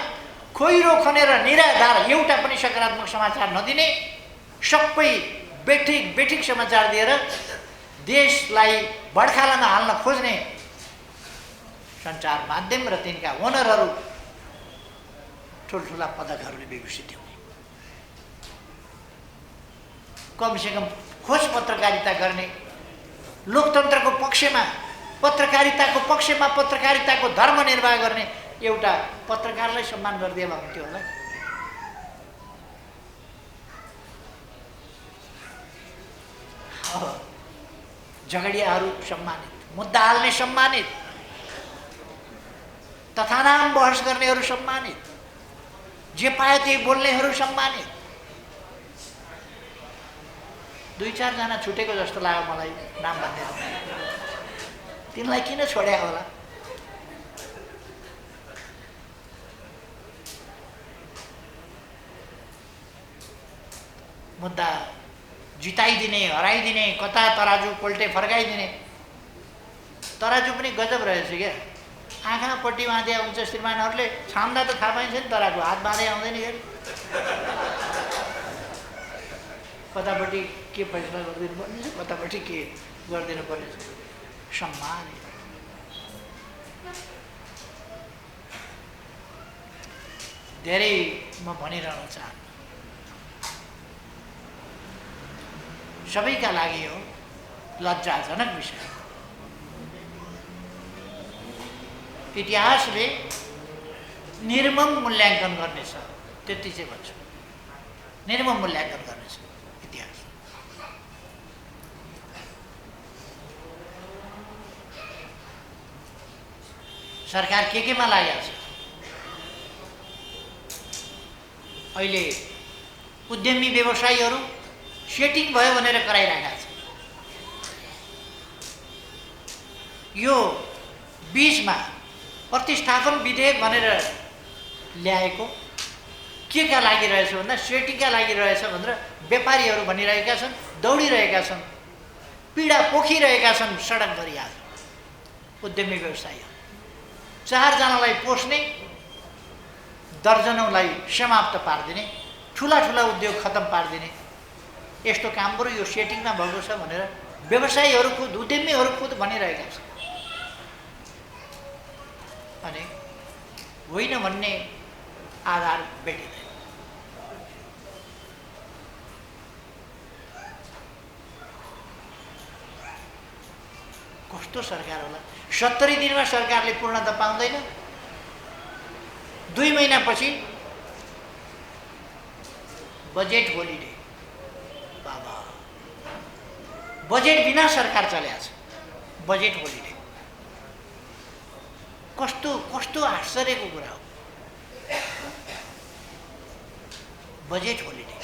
खोइरो खनेर निराधार एउटा पनि सकारात्मक समाचार नदिने, सबै बेठिक समाचार दिएर देशलाई बडखालामा हाल्न खोज्ने सञ्चार माध्यम र तिनका ओनरहरू ठुल्ठुला पदकहरूले विभूषित हुने। कमसेकम खोज पत्रकारिता गर्ने, लोकतन्त्रको पक्षमा, पत्रकारिताको पक्षमा पत्रकारिताको धर्म निर्वाह गर्ने एउटा पत्रकारलाई सम्मान गरिदिएमा हुन्थ्यो होला। झगडियाहरू सम्मानित, मुद्दा हाल्ने सम्मानित, तथानाम बहस गर्नेहरू सम्मानित, जे पायो त्यही बोल्नेहरू सम्मानित। 2-4 जना छुटेको जस्तो लाग्यो मलाई नाम भन्दै। तिनलाई किन छोड्या होला? मुद्दा जिताइदिने, हराइदिने, कता तराजु पल्टे फर्काइदिने। तराजु पनि गजब रहेछ क्या। आँखापट्टि बाँधे हुन्छ श्रीमानहरूले, छाम्दा त थाहा पाइन्छ नि तराजु, हात बाँधे आउँदैन फेरि। कतापट्टि के फैसला गरिदिनु पर्ने छ, कतापट्टि के गरिदिनु पर्ने छ। सम्मान धेरै म भनिरहन चाहन्छु। सबैका लागि हो लज्जाजनक विषय। इतिहासले निर्मम मूल्याङ्कन गर्नेछ, त्यति चाहिँ भन्छु। निर्मम मूल्याङ्कन गर्नेछ इतिहास। सरकार केमा लागेको छ? अहिले उद्यमी व्यवसायीहरू सेटिङ भयो भनेर कराइरहेका छन्। यो बीचमा प्रतिस्थापन विधेयक भनेर ल्याएको केका लागि रहेछ भन्दा सेटिङका लागि रहेछ भनेर व्यापारीहरू भनिरहेका छन्, दौडिरहेका छन्, पीडा पोखिरहेका छन् सडकभरि। आज उद्यमी व्यवसायी 4 जनालाई पोस्ने, दर्जनौलाई समाप्त पारिदिने, ठुला ठुला उद्योग खतम पारिदिने यस्तो काम बरु यो सेटिङमा भएको छ भनेर व्यवसायीहरू खुद, उद्यमीहरू खुद भनिरहेका छन्। अनि होइन भन्ने आधार भेटिँदैन। कस्तो सरकार होला? 70 दिनमा सरकारले पूर्णता पाउँदैन। 2 महिनापछि बजेट होलिडे। बाबा, बजेट बिना सरकार चलेको छ। बजेट होलिडे कस्तो कस्तो आश्चर्यको कुरा हो। Budget holiday.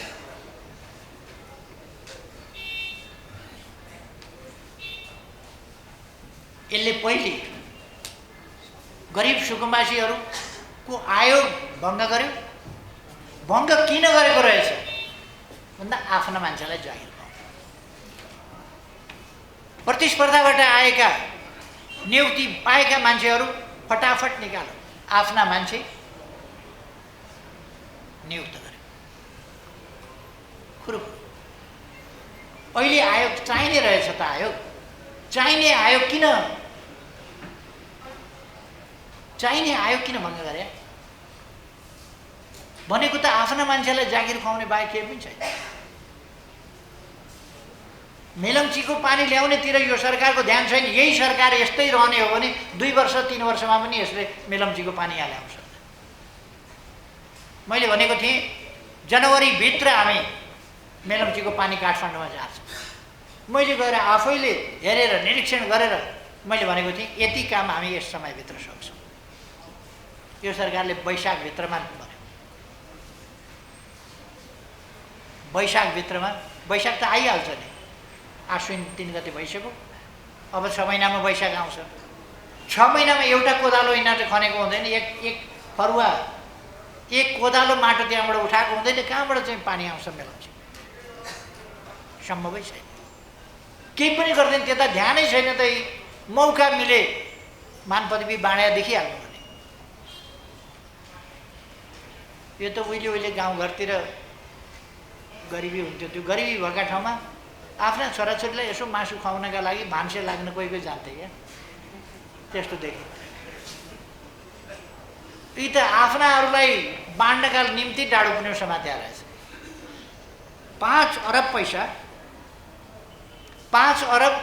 यसले पहिले गरिब सुकुम्बासीहरूको आयोग भङ्ग गर्यो। भङ्ग किन गरेको रहेछ भन्दा आफ्ना मान्छेलाई जागिर पाउनु। प्रतिस्पर्धाबाट आएका नियुक्ति पाएका मान्छेहरू फटाफट निकाल्यो, आफ्ना मान्छे नियुक्त गर्यो। खुरुखुरु अहिले आयोग चाहिने रहेछ त। आयोग चाहिने आयोग किन भङ्ग गरे? भनेको त आफ्ना मान्छेलाई जागिर खुवाउने बाहेक केही पनि छैन। मेलम्चीको पानी ल्याउनेतिर यो सरकारको ध्यान छैन। यही सरकार यस्तै रहने हो भने 2 वर्ष 3 वर्षमा पनि यसले मेलम्चीको पानी यहाँ ल्याउन सक्छ। मैले भनेको थिएँ जनवरीभित्र हामी मेलम्चीको पानी काठमाडौँमा जान्छ। मैले गएर आफैले हेरेर निरीक्षण गरेर मैले भनेको थिएँ यति काम हामी यस समयभित्र सक्छौँ। यो सरकारले वैशाखभित्रमा भन्यो। वैशाखभित्रमा वैशाख त आइहाल्छ नि, आश्विन 3 गते भइसक्यो, अब 6 महिनामा वैशाख आउँछ। 6 महिनामा एउटा कोदालो यिनीहरू चाहिँ खनेको हुँदैन, एक फरुवा एक कोदालो माटो त्यहाँबाट उठाएको हुँदैन, कहाँबाट चाहिँ पानी आउँछ मेलाउँछ? सम्भवै छैन। केही पनि गर्दैन, त्यता ध्यानै छैन। त मौका मिले मान पदवी बाँडा देखिहाल्नु भने। यो त उहिले गाउँघरतिर गरिबी हुन्थ्यो, त्यो गरिबी भएका ठाउँमा आफ्ना छोराछोरीलाई यसो मासु खुवाउनका लागि भान्से लाग्न कोही जान्थे क्या, त्यस्तो देखिन्छ। यी त आफ्नाहरूलाई बाँड्नका निम्ति डाडु पुण्य समात्या रहेछ। 5 अरब पैसा, 5 अरब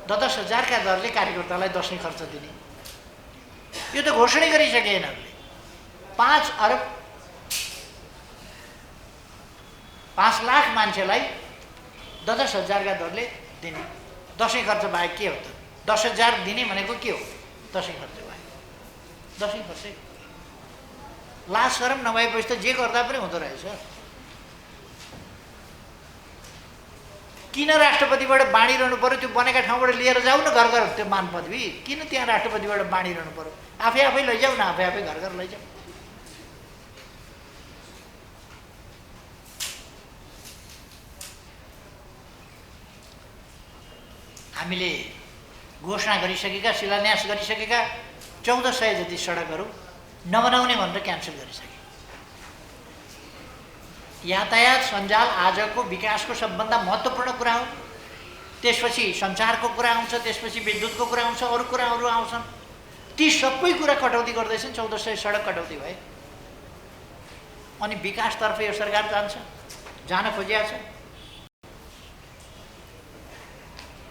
10,000 का दरले कार्यकर्तालाई दसैँ खर्च दिने, यो त घोषणा गरिसके यिनीहरूले। 5 अरब 5 लाख मान्छेलाई 10,000 का दरले दिने, दसैँ खर्च बाहेक के हो त? 10,000 दिने भनेको के हो? दसैँ खर्च बाहेक। दसैँ खर्च लाज शरम नभएपछि त जे गर्दा पनि हुँदो रहेछ। किन राष्ट्रपतिबाट बाँडिरहनु पर्यो? त्यो बनेका ठाउँबाट लिएर जाऊ न घर घर त्यो मान पदवी, किन त्यहाँ राष्ट्रपतिबाट बाँडिरहनु पर्यो? आफै लैजाऊ न, आफै घर घर लैजाऊ। हामीले घोषणा गरिसकेका, शिलान्यास गरिसकेका 1400 जति सडकहरू नबनाउने भनेर क्यान्सल गरिसके। यातायात सञ्जाल आजको विकासको सबभन्दा महत्त्वपूर्ण कुरा हो। त्यसपछि सञ्चारको कुरा आउँछ, त्यसपछि विद्युतको कुरा आउँछ, अरू कुराहरू आउँछन्। ती सबै कुरा कटौती गर्दैछन्। 1400 सडक कटौती भए अनि विकासतर्फ यो सरकार जान खोजिया छ।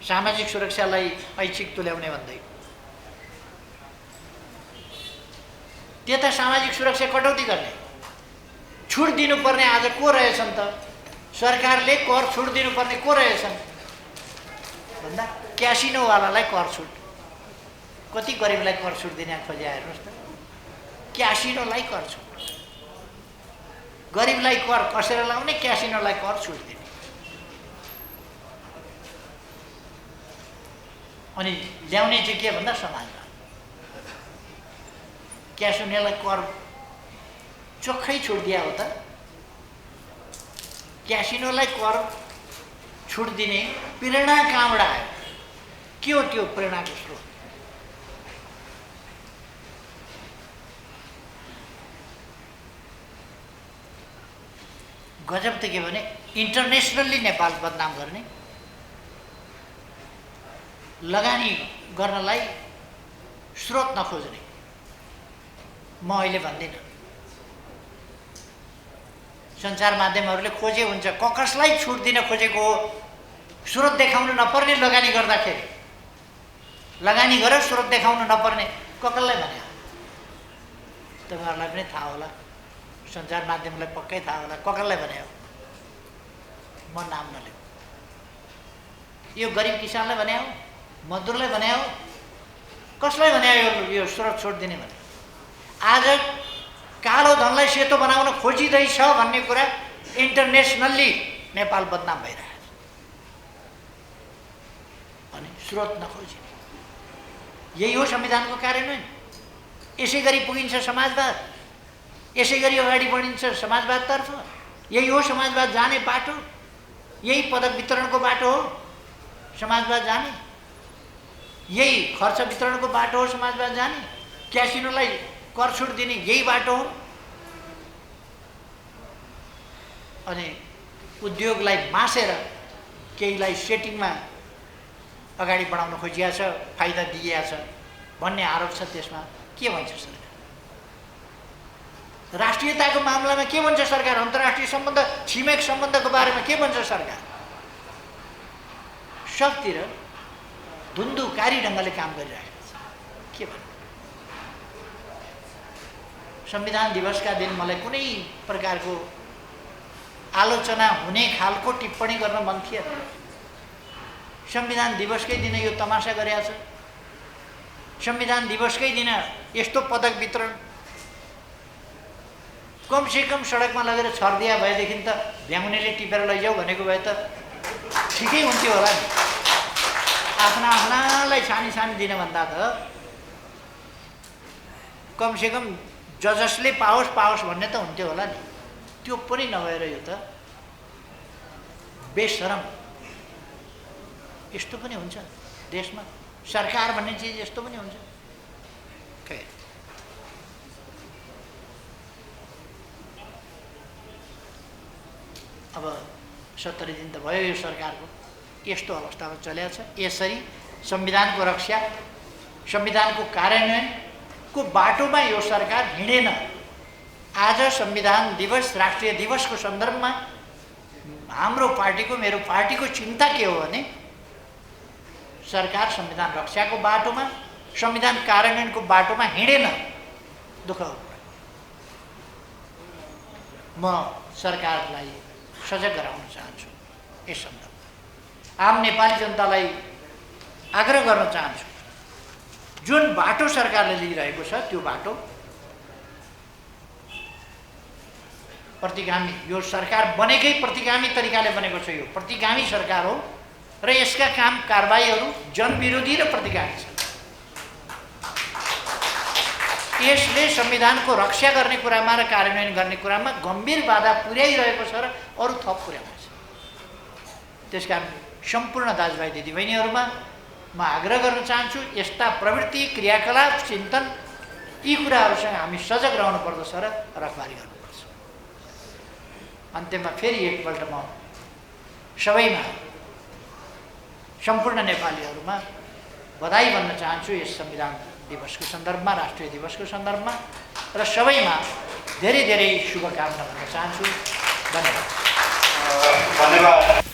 सामाजिक सुरक्षालाई ऐच्छिक तुल्याउने भन्दै त्यता सामाजिक सुरक्षा कटौती गर्ने, छुट दिनुपर्ने आज को रहेछन् त? सरकारले कर छुट दिनुपर्ने को रहेछन् भन्दा क्यासिनोवालालाई कर छुट। कति गरिबलाई कर छुट दिने खोज्या हेर्नुहोस् त। क्यासिनोलाई कर छुट, गरिबलाई कर कसेर लाउने, क्यासिनोलाई कर छुट दिने। अनि ल्याउने चाहिँ के भन्दा समाजमा क्यासिनोलाई कर चोखै छुट दिया हो त। क्यासिनोलाई कर छुट दिने प्रेरणा कहाँबाट आयो? के हो त्यो प्रेरणाको स्रोत? गजब त के भने इन्टरनेसनल्ली नेपाल बदनाम गर्ने, लगानी गर्नलाई स्रोत नखोज्ने। म अहिले भन्दिनँ, सञ्चार माध्यमहरूले खोजे हुन्छ। कसलाई छुट दिन खोजेको हो? स्रोत देखाउनु नपर्ने लगानी गर्दाखेरि, लगानी गरेर स्रोत देखाउनु नपर्ने कसलाई भने? तपाईँहरूलाई पनि थाहा होला, सञ्चार माध्यमलाई पक्कै थाहा होला कसलाई भने हो। म नाम नलिउँ। यो गरिब किसानलाई भने हो, मजदुरलाई भने हो, कसलाई भने यो स्रोत छोड दिने भने? आज कालो धनलाई सेतो बनाउन खोजिँदैछ भन्ने कुरा इन्टरनेसनल्ली नेपाल बदनाम भइरहेछ। अनि स्रोत नखोजिने, यही हो संविधानको कार्यान्वयन। यसै गरी पुगिन्छ समाजवाद, यसै गरी अगाडि बढिन्छ समाजवादतर्फ। यही हो समाजवाद जाने बाटो, यही पदक वितरणको बाटो हो समाजवाद जाने, यही खर्च वितरणको बाटो हो समाजवाद जाने। क्यासिनोलाई कर छुट दिने यही बाटो हो। अनि उद्योगलाई मासेर केहीलाई सेटिङमा अगाडि बढाउन खोजिया छ, फाइदा दिइया छ भन्ने आरोप छ। त्यसमा के भन्छ सरकार? राष्ट्रियताको मामलामा के भन्छ सरकार? अन्तर्राष्ट्रिय सम्बन्ध, छिमेक सम्बन्धको बारेमा के भन्छ सरकार? सबतिर धुन्धुकारी ढङ्गले काम गरिरहेको छ। के भन्नु? संविधान दिवसका दिन मलाई कुनै प्रकारको आलोचना हुने खालको टिप्पणी गर्न मन थिएन। संविधान दिवसकै दिन यो तमासा गरेका छ, संविधान दिवसकै दिन यस्तो पदक वितरण, कमसेकम सडकमा लगेर छरिदिया भएदेखि त भ्याउनेले टिपेर लैजाऊ भनेको भए त ठिकै हुन्थ्यो होला नि। आफ्नालाई सानी सानी दिनभन्दा त कमसेकम जसले पाओस् पाओस् भन्ने त हुन्थ्यो होला नि। त्यो पनि नभएर यो त बेशरम। यस्तो पनि हुन्छ देशमा? सरकार भन्ने चिज यस्तो पनि हुन्छ? खै अब 70 दिन त भयो यो सरकारको, यस्तो अवस्थामा चलेको छ। यसरी संविधानको रक्षा, संविधानको कार्यान्वयनको बाटोमा यो सरकार हिँडेन। आज संविधान दिवस, राष्ट्रिय दिवसको सन्दर्भमा हाम्रो पार्टीको, मेरो पार्टीको चिन्ता के हो भने सरकार संविधान रक्षाको बाटोमा, संविधान कार्यान्वयनको बाटोमा हिँडेन। दुःख हो। म सरकारलाई सजग गराउन चाहन्छु। यस सन्दर्भमा आम नेपाली जनतालाई आग्रह गर्न चाहन्छु, जुन बाटो सरकारले लिइरहेको छ त्यो बाटो प्रतिगामी, यो सरकार बनेकै प्रतिगामी तरिकाले बनेको छ। यो प्रतिगामी सरकार हो र यसका काम कारबाहीहरू जनविरोधी र प्रतिगामी छन्। यसले संविधानको रक्षा गर्ने कुरामा र कार्यान्वयन गर्ने कुरामा गम्भीर बाधा पुर्याइरहेको छ र अरू थप पुर्याउँछ। त्यसकारण सम्पूर्ण दाजुभाइ दिदीबहिनीहरूमा म आग्रह गर्न चाहन्छु, यस्ता प्रवृत्ति, क्रियाकलाप, चिन्तन, यी कुराहरूसँग हामी सजग रहनु पर्दछ र रखबारी गर्नुपर्छ। अन्त्यमा फेरि एकपल्ट म सबैमा, सम्पूर्ण नेपालीहरूमा बधाई भन्न चाहन्छु यस संविधान दिवसको सन्दर्भमा, राष्ट्रिय दिवसको सन्दर्भमा, र सबैमा धेरै धेरै शुभकामना भन्न चाहन्छु। धन्यवाद।